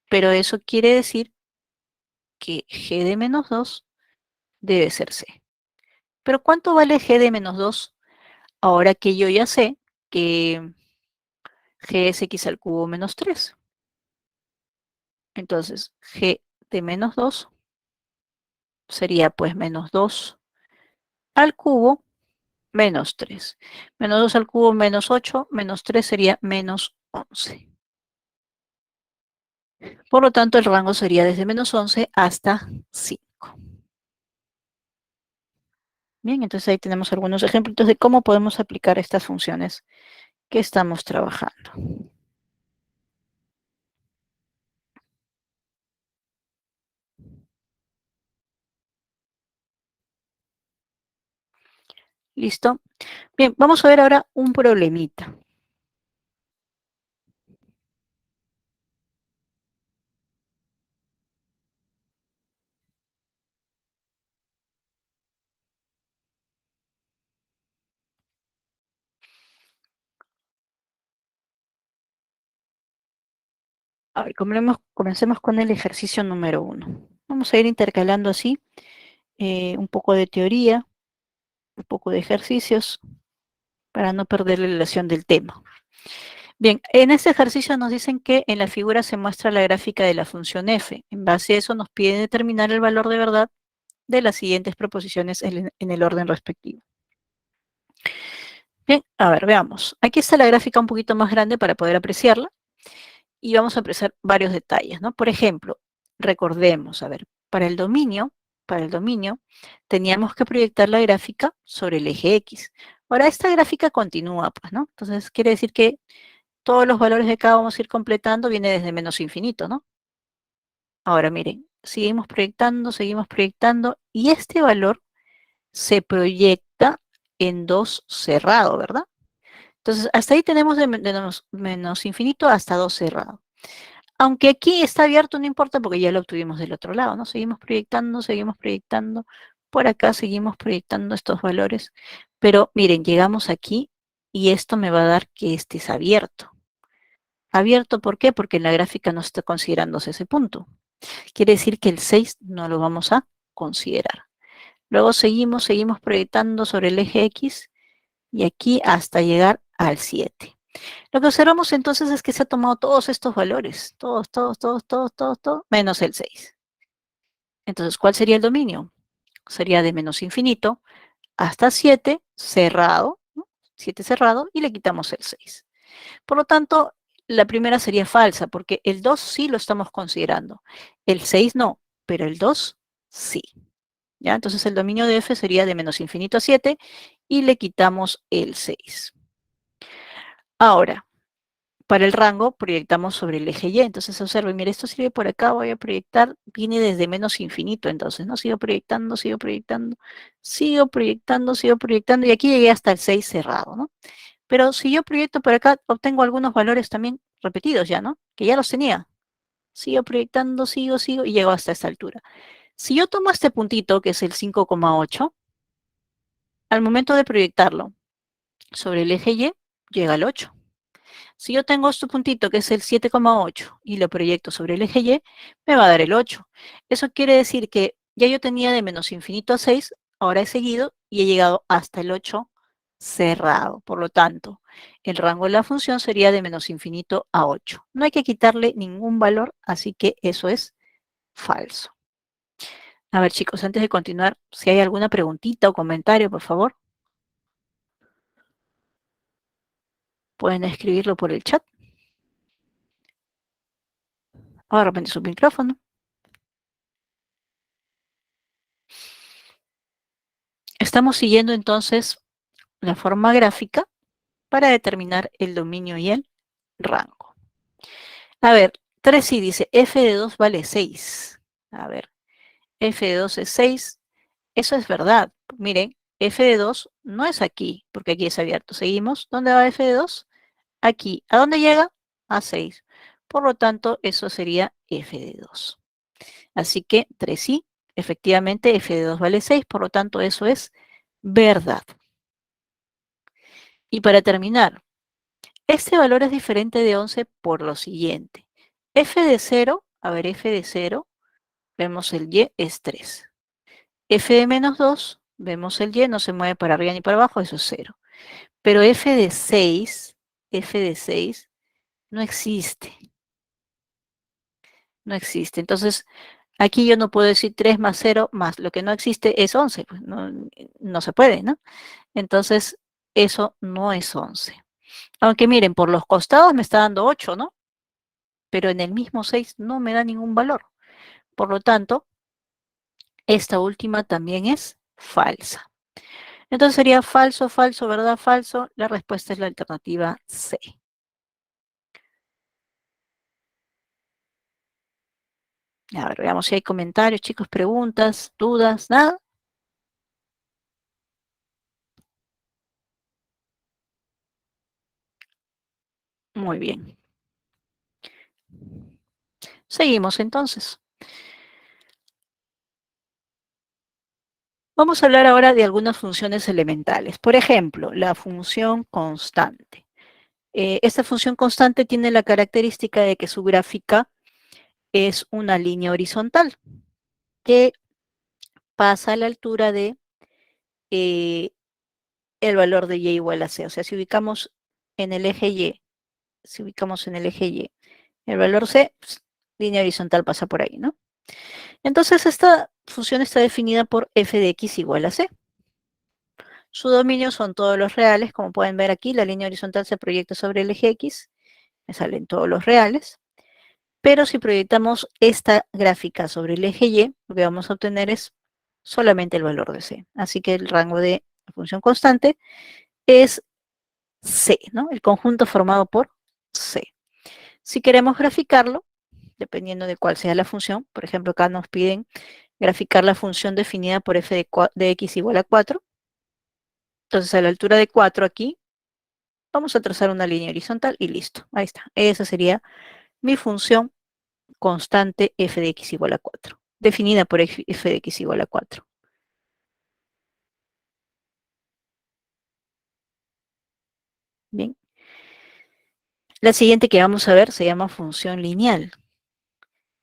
Pero eso quiere decir que G de menos 2 debe ser C. Pero ¿cuánto vale G de menos 2? Ahora que yo ya sé que G es X al cubo menos 3. Entonces, G de menos 2 sería pues menos 2 al cubo menos 3. Menos 2 al cubo menos 8, menos 3 sería menos 11. Por lo tanto, el rango sería desde menos 11 hasta 5. Bien, entonces ahí tenemos algunos ejemplos de cómo podemos aplicar estas funciones que estamos trabajando. ¿Listo? Bien, vamos a ver ahora un problemita. A ver, comencemos con el ejercicio número 1. Vamos a ir intercalando así un poco de teoría, un poco de ejercicios, para no perder la relación del tema. Bien, en este ejercicio nos dicen que en la figura se muestra la gráfica de la función f. En base a eso nos piden determinar el valor de verdad de las siguientes proposiciones en el orden respectivo. Bien, a ver, veamos. Aquí está la gráfica un poquito más grande para poder apreciarla y vamos a apreciar varios detalles, ¿no? Por ejemplo, recordemos, a ver, para el dominio, teníamos que proyectar la gráfica sobre el eje X. Ahora, esta gráfica continúa, pues, ¿no? Entonces, quiere decir que todos los valores de acá vamos a ir completando, viene desde menos infinito, ¿no? Ahora miren, seguimos proyectando, y este valor se proyecta en 2 cerrado, ¿verdad? Entonces, hasta ahí tenemos de menos infinito hasta 2 cerrado. Aunque aquí está abierto, no importa porque ya lo obtuvimos del otro lado, ¿no? Seguimos proyectando, por acá seguimos proyectando estos valores, pero miren, llegamos aquí y esto me va a dar que este es abierto. ¿Abierto por qué? Porque en la gráfica no está considerándose ese punto. Quiere decir que el 6 no lo vamos a considerar. Luego seguimos proyectando sobre el eje X y aquí hasta llegar al 7. Lo que observamos entonces es que se ha tomado todos estos valores, todos, menos el 6. Entonces, ¿cuál sería el dominio? Sería de menos infinito hasta 7 cerrado, ¿no? 7 cerrado, y le quitamos el 6. Por lo tanto, la primera sería falsa, porque el 2 sí lo estamos considerando. El 6 no, pero el 2 sí. ¿Ya? Entonces, el dominio de f sería de menos infinito a 7 y le quitamos el 6. Ahora, para el rango proyectamos sobre el eje Y. Entonces observen, mire, esto sirve por acá, voy a proyectar, viene desde menos infinito, entonces, ¿no? Sigo proyectando, y aquí llegué hasta el 6 cerrado, ¿no? Pero si yo proyecto por acá, obtengo algunos valores también repetidos ya, ¿no? Que ya los tenía. Sigo proyectando, sigo, y llego hasta esta altura. Si yo tomo este puntito, que es el 5,8, al momento de proyectarlo sobre el eje Y, llega al 8. Si yo tengo este puntito que es el 7,8 y lo proyecto sobre el eje Y, me va a dar el 8. Eso quiere decir que ya yo tenía de menos infinito a 6, ahora he seguido y he llegado hasta el 8 cerrado. Por lo tanto, el rango de la función sería de menos infinito a 8. No hay que quitarle ningún valor, así que eso es falso. A ver, chicos, antes de continuar, si hay alguna preguntita o comentario, por favor, pueden escribirlo por el chat. O de repente su micrófono. Estamos siguiendo entonces la forma gráfica para determinar el dominio y el rango. A ver, 3 sí dice f de 2 vale 6. A ver, f de 2 es 6. Eso es verdad. Miren, f de 2 no es aquí, porque aquí es abierto. Seguimos. ¿Dónde va f de 2? Aquí. ¿A dónde llega? A 6. Por lo tanto, eso sería f de 2. Así que 3 sí, efectivamente f de 2 vale 6, por lo tanto eso es verdad. Y para terminar, este valor es diferente de 11 por lo siguiente. F de 0, a ver, f de 0, vemos el y es 3. F de menos 2, vemos el y, no se mueve para arriba ni para abajo, eso es 0. Pero f de 6 no existe. No existe. Entonces, aquí yo no puedo decir 3 más 0 más lo que no existe es 11. Pues no se puede, ¿no? Entonces, eso no es 11. Aunque miren, por los costados me está dando 8, ¿no? Pero en el mismo 6 no me da ningún valor. Por lo tanto, esta última también es falsa. Entonces sería falso, falso, verdad, falso. La respuesta es la alternativa C. A ver, veamos si hay comentarios, chicos, preguntas, dudas, nada. Muy bien. Seguimos entonces. Vamos a hablar ahora de algunas funciones elementales. Por ejemplo, la función constante. Esta función constante tiene la característica de que su gráfica es una línea horizontal que pasa a la altura de el valor de y igual a c. O sea, si ubicamos en el eje y, el valor c, pues, línea horizontal pasa por ahí, ¿no? Entonces, esta función está definida por f de x igual a c. Su dominio son todos los reales. Como pueden ver aquí, la línea horizontal se proyecta sobre el eje x. Me salen todos los reales. Pero si proyectamos esta gráfica sobre el eje y, lo que vamos a obtener es solamente el valor de c. Así que el rango de la función constante es c, ¿no? El conjunto formado por C. Si queremos graficarlo, dependiendo de cuál sea la función, por ejemplo, acá nos piden graficar la función definida por f de x igual a 4. Entonces, a la altura de 4 aquí, vamos a trazar una línea horizontal y listo. Ahí está. Esa sería mi función constante f de x igual a 4, definida por f de x igual a 4. Bien. La siguiente que vamos a ver se llama función lineal.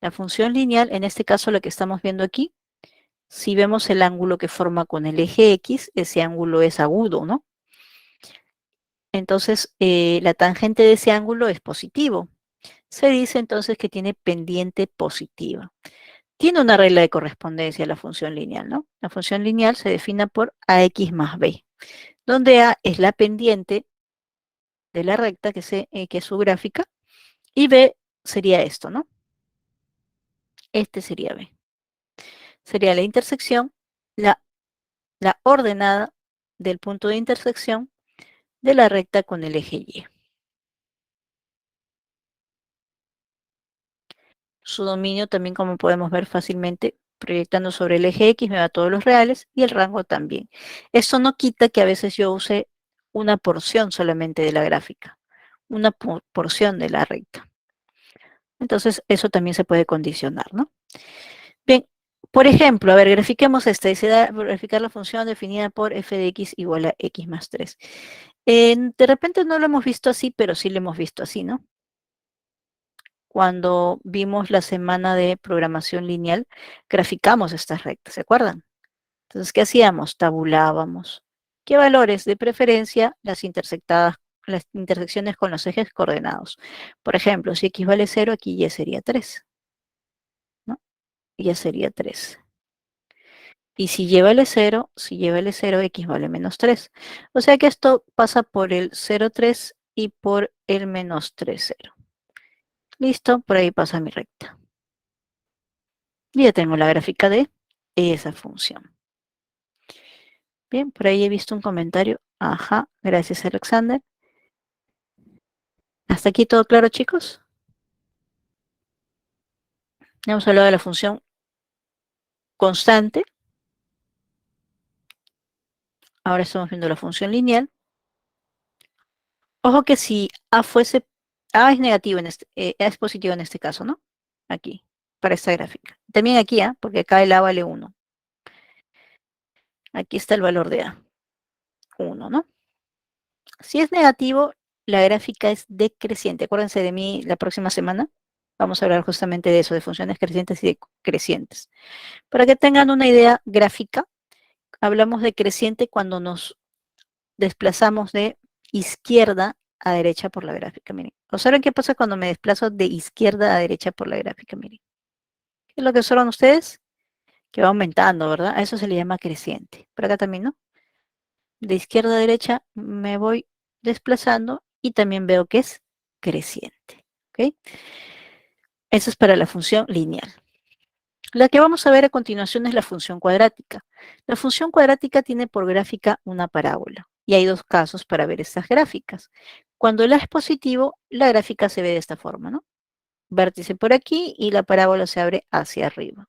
La función lineal, en este caso la que estamos viendo aquí, si vemos el ángulo que forma con el eje X, ese ángulo es agudo, ¿no? Entonces, la tangente de ese ángulo es positivo. Se dice entonces que tiene pendiente positiva. Tiene una regla de correspondencia la función lineal, ¿no? La función lineal se define por ax más b, donde a es la pendiente de la recta, que es su gráfica, y b sería esto, ¿no? Este sería b. Sería la intersección, la ordenada del punto de intersección de la recta con el eje Y. Su dominio también, como podemos ver fácilmente, proyectando sobre el eje X me da todos los reales y el rango también. Esto no quita que a veces yo use una porción solamente de la gráfica, una porción de la recta. Entonces, eso también se puede condicionar, ¿no? Bien, por ejemplo, a ver, grafiquemos esta. Dice graficar la función definida por f de x igual a x más 3. De repente no lo hemos visto así, pero sí lo hemos visto así, ¿no? Cuando vimos la semana de programación lineal, graficamos estas rectas, ¿se acuerdan? Entonces, ¿qué hacíamos? Tabulábamos. ¿Qué valores? De preferencia, las intersecciones con los ejes coordenados. Por ejemplo, si x vale 0, aquí y sería 3, ¿no? Y sería 3. Y si y vale 0, x vale menos 3. O sea que esto pasa por el 0,3 y por el menos 3, 0. Listo, por ahí pasa mi recta. Y ya tengo la gráfica de esa función. Bien, por ahí he visto un comentario. Ajá, gracias Alexander. ¿Hasta aquí todo claro, chicos? Hemos hablado de la función constante. Ahora estamos viendo la función lineal. Ojo que si A es negativo es positivo en este caso, ¿no? Aquí, para esta gráfica. También aquí, porque acá el A vale 1. Aquí está el valor de A, 1, ¿no? Si es negativo, la gráfica es decreciente. Acuérdense de mí la próxima semana. Vamos a hablar justamente de eso, de funciones crecientes y decrecientes. Para que tengan una idea gráfica, hablamos de creciente cuando nos desplazamos de izquierda a derecha por la gráfica. Miren, observen qué pasa cuando me desplazo de izquierda a derecha por la gráfica. Miren, ¿qué es lo que observan ustedes? Que va aumentando, ¿verdad? A eso se le llama creciente. Por acá también, ¿no? De izquierda a derecha me voy desplazando y también veo que es creciente. ¿Ok? Eso es para la función lineal. La que vamos a ver a continuación es la función cuadrática. La función cuadrática tiene por gráfica una parábola. Y hay dos casos para ver estas gráficas. Cuando el A es positivo, la gráfica se ve de esta forma, ¿no? Vértice por aquí y la parábola se abre hacia arriba.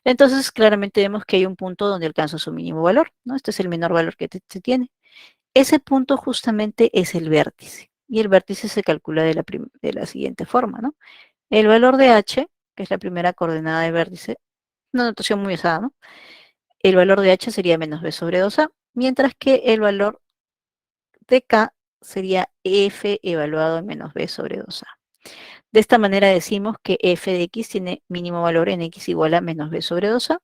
Entonces, claramente vemos que hay un punto donde alcanza su mínimo valor, ¿no? Este es el menor valor que se tiene. Ese punto justamente es el vértice. Y el vértice se calcula de la siguiente forma, ¿no? El valor de h, que es la primera coordenada de vértice, una notación muy usada, ¿no? El valor de h sería menos b sobre 2a, mientras que el valor de k sería f evaluado en menos b sobre 2a. De esta manera decimos que f de x tiene mínimo valor en x igual a menos b sobre 2a,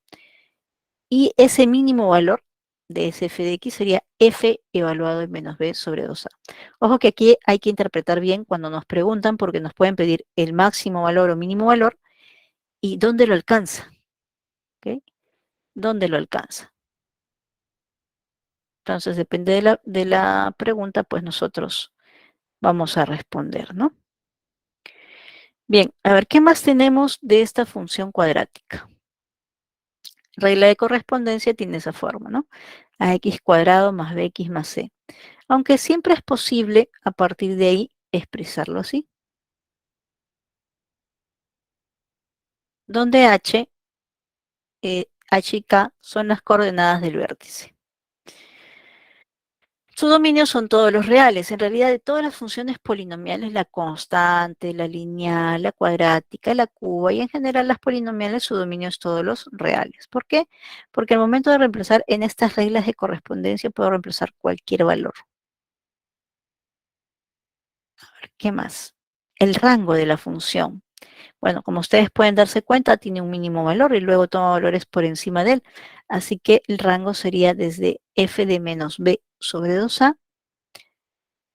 y ese mínimo valor de ese f de x sería f evaluado en menos b sobre 2a. Ojo que aquí hay que interpretar bien cuando nos preguntan, porque nos pueden pedir el máximo valor o mínimo valor y dónde lo alcanza. ¿Okay? ¿Dónde lo alcanza? Entonces, depende de la pregunta, pues nosotros vamos a responder, ¿no? Bien, a ver, ¿qué más tenemos de esta función cuadrática? Regla de correspondencia tiene esa forma, ¿no? Ax cuadrado más bx más c. Aunque siempre es posible, a partir de ahí, expresarlo así. Donde H y K son las coordenadas del vértice. Su dominio son todos los reales. En realidad, de todas las funciones polinomiales, la constante, la lineal, la cuadrática, la cuba y en general las polinomiales, su dominio es todos los reales. ¿Por qué? Porque al momento de reemplazar en estas reglas de correspondencia puedo reemplazar cualquier valor. ¿Qué más? El rango de la función. Bueno, como ustedes pueden darse cuenta, tiene un mínimo valor y luego toma valores por encima de él. Así que el rango sería desde f de menos b sobre 2a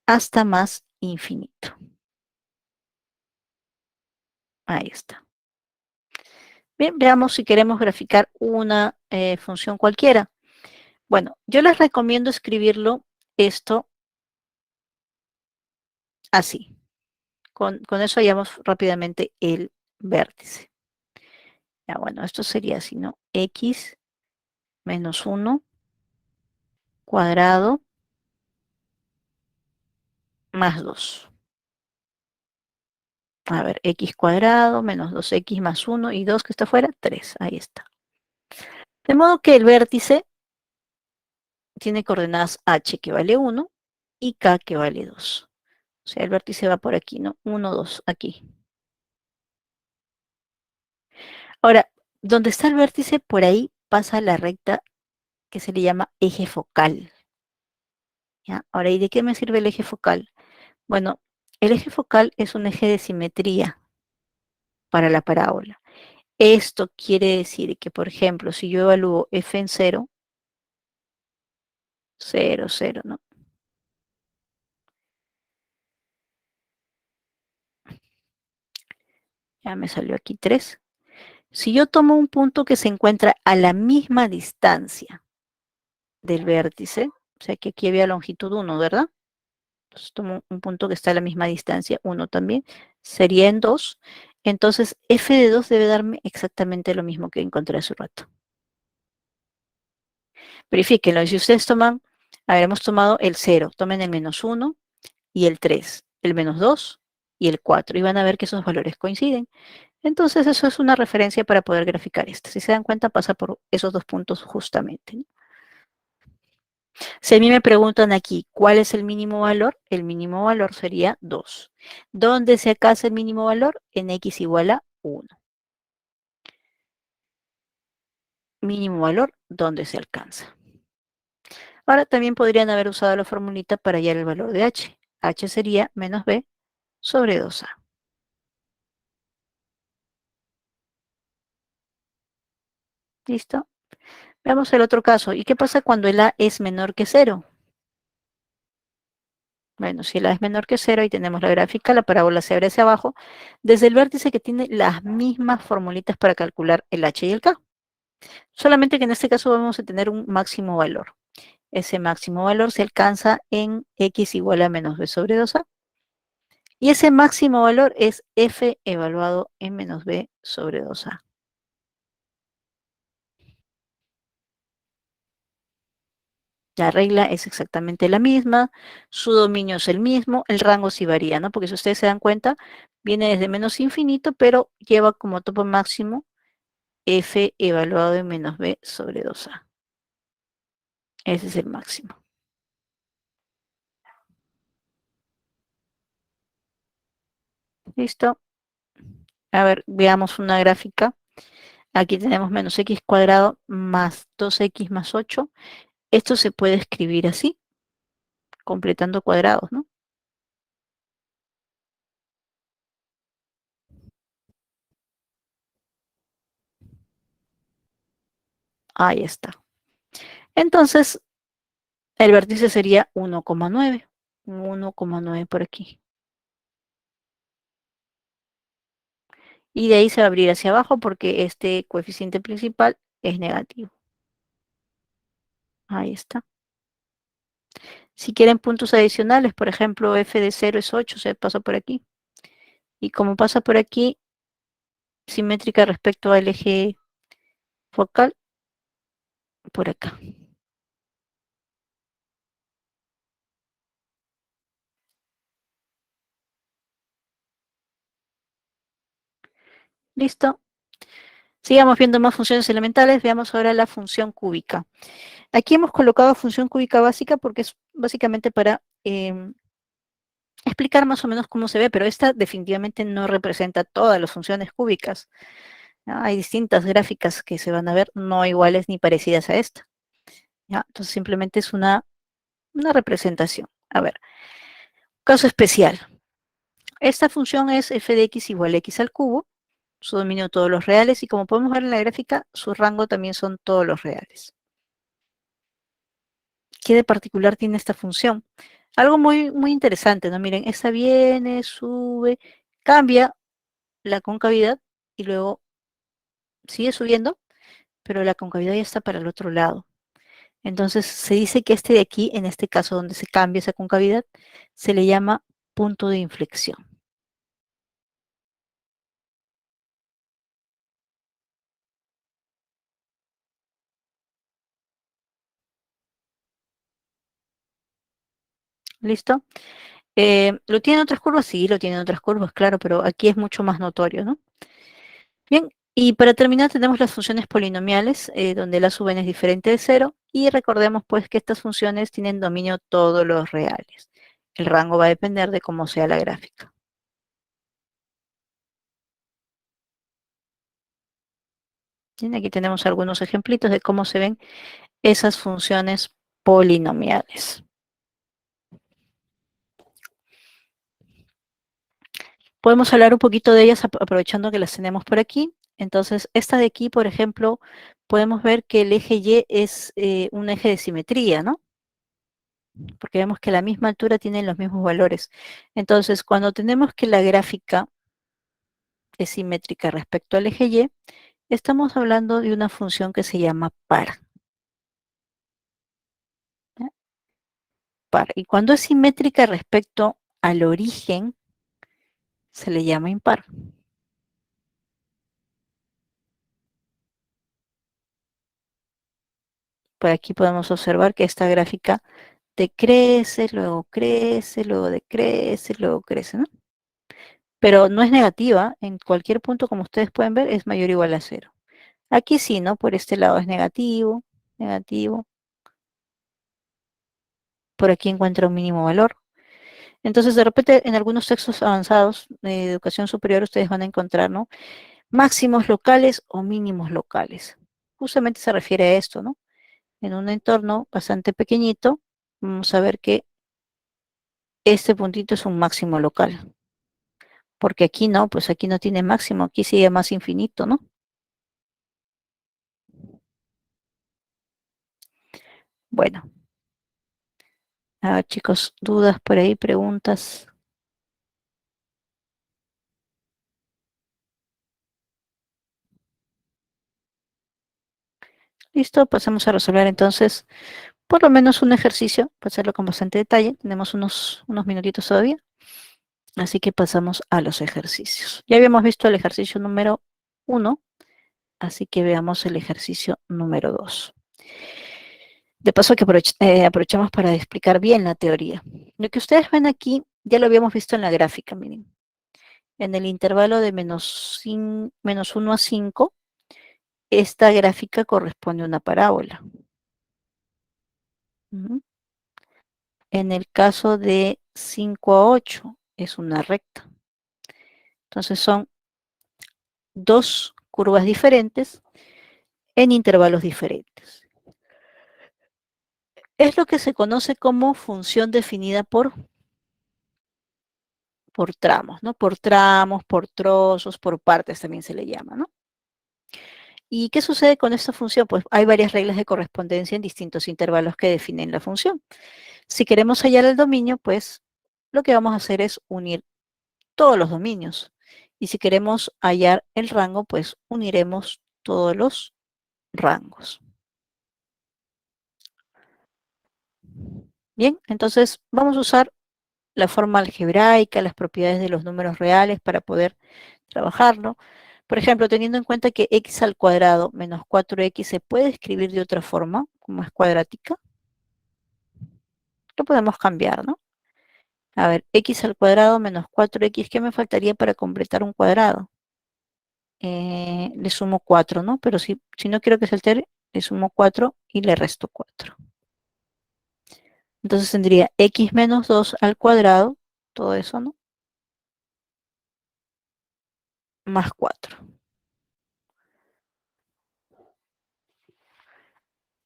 hasta más infinito. Ahí está. Bien, veamos si queremos graficar una función cualquiera. Bueno, yo les recomiendo escribirlo esto así. Con eso hallamos rápidamente el vértice. Ya, bueno, esto sería así, ¿no? X menos 1 cuadrado más 2. A ver, x cuadrado menos 2x más 1 y 2 que está afuera, 3. Ahí está. De modo que el vértice tiene coordenadas h que vale 1 y k que vale 2. O sea, el vértice va por aquí, ¿no? 1, 2, aquí. Ahora, donde está el vértice, por ahí pasa la recta que se le llama eje focal. ¿Ya? Ahora, ¿y de qué me sirve el eje focal? Bueno, el eje focal es un eje de simetría para la parábola. Esto quiere decir que, por ejemplo, si yo evalúo f en 0, 0, 0, ¿no? Ya me salió aquí 3. Si yo tomo un punto que se encuentra a la misma distancia del vértice, o sea que aquí había longitud 1, ¿verdad? Entonces tomo un punto que está a la misma distancia, 1 también, sería en 2. Entonces f de 2 debe darme exactamente lo mismo que encontré hace un rato. Verifíquenlo, y si ustedes toman, hemos tomado el 0, tomen el menos 1 y el 3, el menos 2 y el 4, y van a ver que esos valores coinciden. Entonces eso es una referencia para poder graficar esto. Si se dan cuenta, pasa por esos dos puntos justamente, ¿no? Si a mí me preguntan aquí, ¿cuál es el mínimo valor? El mínimo valor sería 2. ¿Dónde se alcanza el mínimo valor? En x igual a 1. Mínimo valor, ¿dónde se alcanza? Ahora también podrían haber usado la formulita para hallar el valor de h. H sería menos b sobre 2a. ¿Listo? Veamos el otro caso. ¿Y qué pasa cuando el a es menor que 0? Bueno, si el a es menor que 0, ahí tenemos la gráfica, la parábola se abre hacia abajo, desde el vértice que tiene las mismas formulitas para calcular el h y el k. Solamente que en este caso vamos a tener un máximo valor. Ese máximo valor se alcanza en x igual a menos b sobre 2a. Y ese máximo valor es f evaluado en menos b sobre 2a. La regla es exactamente la misma, su dominio es el mismo, el rango sí varía, ¿no? Porque si ustedes se dan cuenta, viene desde menos infinito, pero lleva como topo máximo f evaluado en menos b sobre 2a. Ese es el máximo. ¿Listo? A ver, veamos una gráfica. Aquí tenemos menos x cuadrado más 2x más 8. Esto se puede escribir así, completando cuadrados, ¿no? Ahí está. Entonces, el vértice sería 1,9. 1,9 por aquí. Y de ahí se va a abrir hacia abajo porque este coeficiente principal es negativo. Ahí está. Si quieren puntos adicionales, por ejemplo, f de 0 es 8, se pasa por aquí. Y como pasa por aquí, simétrica respecto al eje focal, por acá. ¿Listo? Sigamos viendo más funciones elementales. Veamos ahora la función cúbica. Aquí hemos colocado función cúbica básica porque es básicamente para explicar más o menos cómo se ve, pero esta definitivamente no representa todas las funciones cúbicas, ¿no? Hay distintas gráficas que se van a ver no iguales ni parecidas a esta, ¿ya? Entonces simplemente es una representación. A ver, caso especial. Esta función es f de x igual a x al cubo, su dominio todos los reales, y como podemos ver en la gráfica, su rango también son todos los reales. ¿Qué de particular tiene esta función? Algo muy, muy interesante, ¿no? Miren, esta viene, sube, cambia la concavidad y luego sigue subiendo, pero la concavidad ya está para el otro lado. Entonces se dice que este de aquí, en este caso donde se cambia esa concavidad, se le llama punto de inflexión. ¿Listo? ¿Lo tienen otras curvas? Sí, lo tienen otras curvas, claro, pero aquí es mucho más notorio, ¿no? Bien, y para terminar tenemos las funciones polinomiales, donde la sub n es diferente de cero, y recordemos pues que estas funciones tienen dominio todos los reales. El rango va a depender de cómo sea la gráfica. Bien, aquí tenemos algunos ejemplitos de cómo se ven esas funciones polinomiales. Podemos hablar un poquito de ellas aprovechando que las tenemos por aquí. Entonces, esta de aquí, por ejemplo, podemos ver que el eje Y es un eje de simetría, ¿no? Porque vemos que a la misma altura tienen los mismos valores. Entonces, cuando tenemos que la gráfica es simétrica respecto al eje Y, estamos hablando de una función que se llama par. ¿Ya? Par. Y cuando es simétrica respecto al origen, se le llama impar. Por aquí podemos observar que esta gráfica decrece, luego decrece, luego crece, ¿no? Pero no es negativa, en cualquier punto, como ustedes pueden ver, es mayor o igual a cero. Aquí sí, ¿no? Por este lado es negativo, negativo. Por aquí encuentra un mínimo valor. Entonces, de repente, en algunos textos avanzados de educación superior, ustedes van a encontrar, ¿no? Máximos locales o mínimos locales. Justamente se refiere a esto, ¿no? En un entorno bastante pequeñito, vamos a ver que este puntito es un máximo local. Porque aquí no, pues aquí no tiene máximo, aquí sigue más infinito, ¿no? Bueno, a ver, chicos, dudas por ahí, preguntas. Listo, pasamos a resolver entonces por lo menos un ejercicio, para hacerlo con bastante detalle. Tenemos unos minutitos todavía, así que pasamos a los ejercicios. Ya habíamos visto el ejercicio número 1, así que veamos el ejercicio número 2. De paso que aprovechamos para explicar bien la teoría. Lo que ustedes ven aquí, ya lo habíamos visto en la gráfica, miren. En el intervalo de menos 1 a 5, esta gráfica corresponde a una parábola. En el caso de 5 a 8, es una recta. Entonces son dos curvas diferentes en intervalos diferentes. Es lo que se conoce como función definida por tramos, ¿no? Por tramos, por trozos, por partes también se le llama, ¿no? ¿Y qué sucede con esta función? Pues hay varias reglas de correspondencia en distintos intervalos que definen la función. Si queremos hallar el dominio, pues lo que vamos a hacer es unir todos los dominios. Y si queremos hallar el rango, pues uniremos todos los rangos. Bien, entonces vamos a usar la forma algebraica, las propiedades de los números reales para poder trabajarlo. Por ejemplo, teniendo en cuenta que x al cuadrado menos 4x se puede escribir de otra forma, como es cuadrática, lo podemos cambiar, ¿no? A ver, x al cuadrado menos 4x, ¿qué me faltaría para completar un cuadrado? le sumo 4, ¿no? Pero si no quiero que se altere, le sumo 4 y le resto 4. Entonces tendría x menos 2 al cuadrado, todo eso, ¿no? Más 4.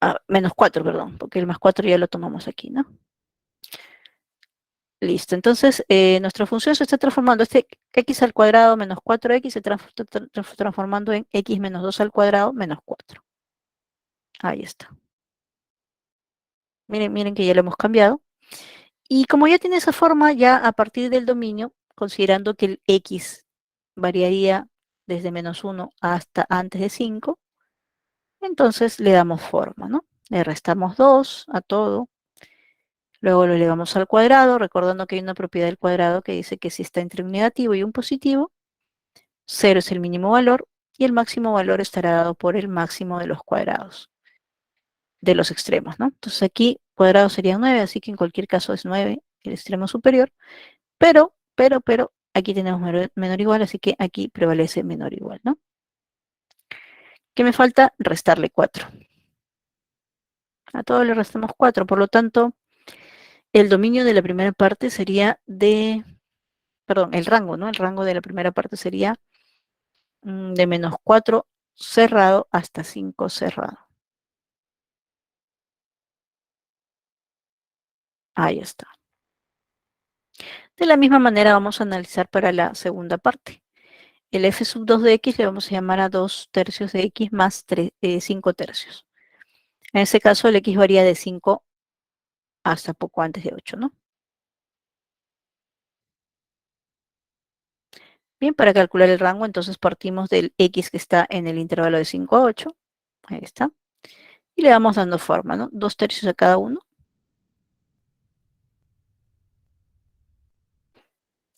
Ah, menos 4, perdón, porque el más 4 ya lo tomamos aquí, ¿no? Listo, entonces nuestra función se está transformando, este x al cuadrado menos 4x se está transformando en x menos 2 al cuadrado menos 4. Ahí está. Miren que ya lo hemos cambiado. Y como ya tiene esa forma, ya a partir del dominio, considerando que el x variaría desde menos 1 hasta antes de 5, entonces le damos forma, ¿no? Le restamos 2 a todo, luego lo elevamos al cuadrado, recordando que hay una propiedad del cuadrado que dice que si está entre un negativo y un positivo, 0 es el mínimo valor y el máximo valor estará dado por el máximo de los cuadrados, de los extremos, ¿no? Entonces aquí cuadrado sería 9, así que en cualquier caso es 9 el extremo superior, pero, aquí tenemos menor o igual, así que aquí prevalece menor o igual, ¿no? ¿Qué me falta? Restarle 4. A todo le restamos 4, por lo tanto, el dominio de la primera parte sería perdón, el rango, ¿no? El rango de la primera parte sería de menos 4 cerrado hasta 5 cerrado. Ahí está. De la misma manera vamos a analizar para la segunda parte. El f sub 2 de x le vamos a llamar a 2 tercios de x más 5 tercios. En ese caso el x varía de 5 hasta poco antes de 8, ¿no? Bien, para calcular el rango entonces partimos del x que está en el intervalo de 5 a 8. Ahí está. Y le vamos dando forma, ¿no? 2 tercios a cada uno.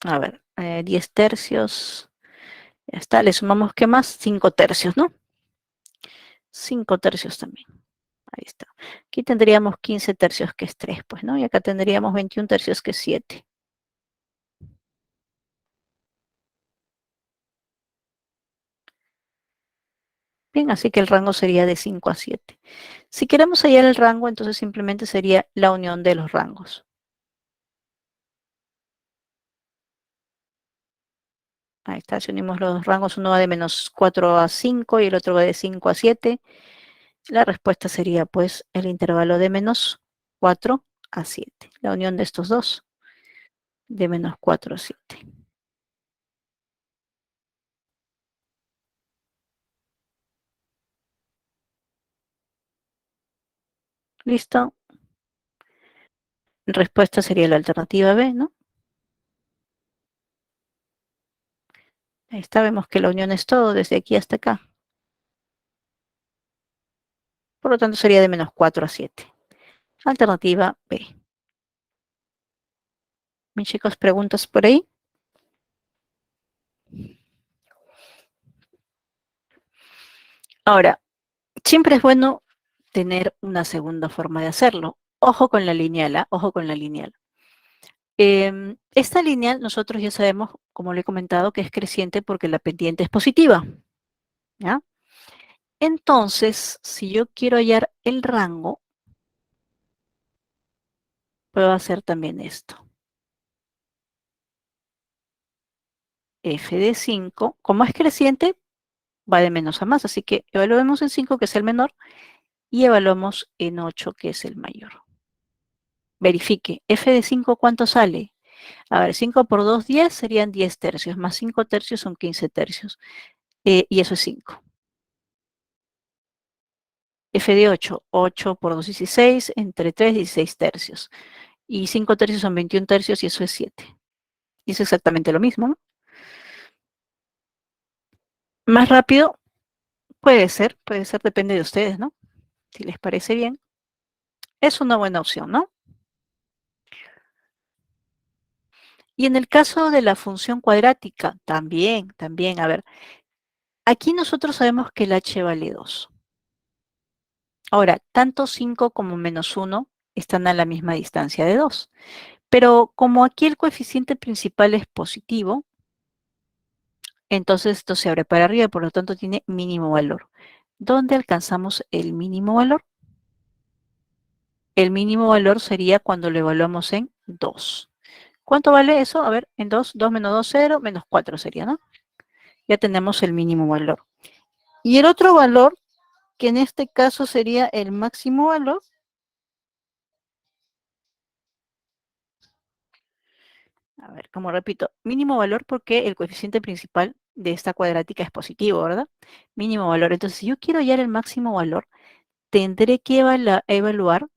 A ver, 10 tercios. Ya está, le sumamos, ¿qué más? 5 tercios, ¿no? 5 tercios también. Ahí está. Aquí tendríamos 15 tercios, que es 3, pues, ¿no? Y acá tendríamos 21 tercios, que es 7. Bien, así que el rango sería de 5 a 7. Si queremos hallar el rango, entonces simplemente sería la unión de los rangos. Ahí está, si unimos los rangos, uno va de menos 4 a 5 y el otro va de 5 a 7. La respuesta sería, pues, el intervalo de menos 4 a 7. La unión de estos dos, de menos 4 a 7. ¿Listo? Respuesta sería la alternativa B, ¿no? Ahí está, vemos que la unión es todo, desde aquí hasta acá. Por lo tanto, sería de menos 4 a 7. Alternativa B. Mis chicos, ¿preguntas por ahí? Ahora, siempre es bueno tener una segunda forma de hacerlo. Ojo con la lineal, ¿ah? Ojo con la lineal. Esta lineal nosotros ya sabemos, como le he comentado, que es creciente porque la pendiente es positiva, ¿ya? Entonces, si yo quiero hallar el rango, puedo hacer también esto. F de 5, como es creciente, va de menos a más, así que evaluemos en 5, que es el menor, y evaluamos en 8, que es el mayor. Verifique, F de 5, ¿cuánto sale? A ver, 5 por 2, 10, serían 10 tercios, más 5 tercios son 15 tercios, y eso es 5. F de 8, 8 por 2, 16, entre 3, 16 tercios. Y 5 tercios son 21 tercios y eso es 7. Y es exactamente lo mismo, ¿no? Más rápido puede ser, depende de ustedes, ¿no? Si les parece bien, es una buena opción, ¿no? Y en el caso de la función cuadrática, también, a ver, aquí nosotros sabemos que el h vale 2. Ahora, tanto 5 como menos 1 están a la misma distancia de 2. Pero como aquí el coeficiente principal es positivo, Entonces esto se abre para arriba, por lo tanto tiene mínimo valor. ¿Dónde alcanzamos el mínimo valor? El mínimo valor sería cuando lo evaluamos en 2. ¿Cuánto vale eso? A ver, en 2, 2 menos 2, 0, menos 4 sería, ¿no? Ya tenemos el mínimo valor. Y el otro valor, que en este caso sería el máximo valor, a ver, como repito, mínimo valor porque el coeficiente principal de esta cuadrática es positivo, ¿verdad? Mínimo valor. Entonces, si yo quiero hallar el máximo valor, tendré que evaluar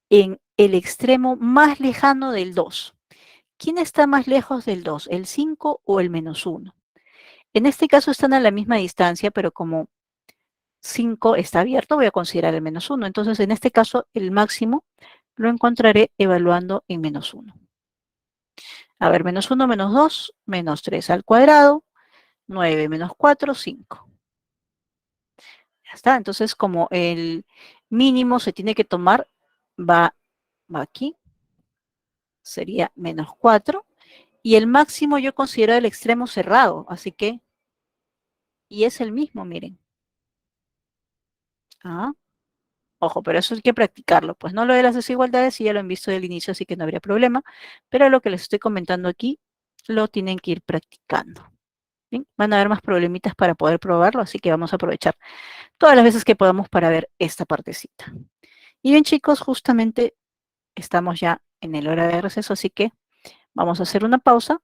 en el extremo más lejano del 2. ¿Quién está más lejos del 2? ¿El 5 o el menos 1? En este caso están a la misma distancia, pero como 5 está abierto, voy a considerar el menos 1. Entonces, en este caso, el máximo lo encontraré evaluando en menos 1. A ver, menos 1 menos 2, menos 3 al cuadrado, 9 menos 4, 5. Ya está. Entonces, como el mínimo se tiene que tomar, va aquí, sería menos 4. Y el máximo yo considero el extremo cerrado, así que, y es el mismo, miren. Ah, ojo, pero eso hay que practicarlo. Pues no lo de las desigualdades, sí ya lo han visto del inicio, así que no habría problema. Pero lo que les estoy comentando aquí, lo tienen que ir practicando. ¿Bien? Van a haber más problemitas para poder probarlo, así que vamos a aprovechar todas las veces que podamos para ver esta partecita. Y bien, chicos, justamente estamos ya en el hora de receso, así que vamos a hacer una pausa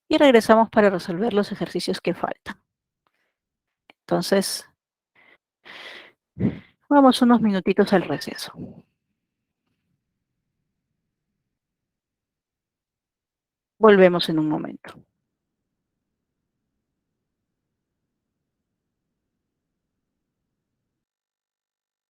y regresamos para resolver los ejercicios que faltan. Entonces, vamos unos minutitos al receso. Volvemos en un momento.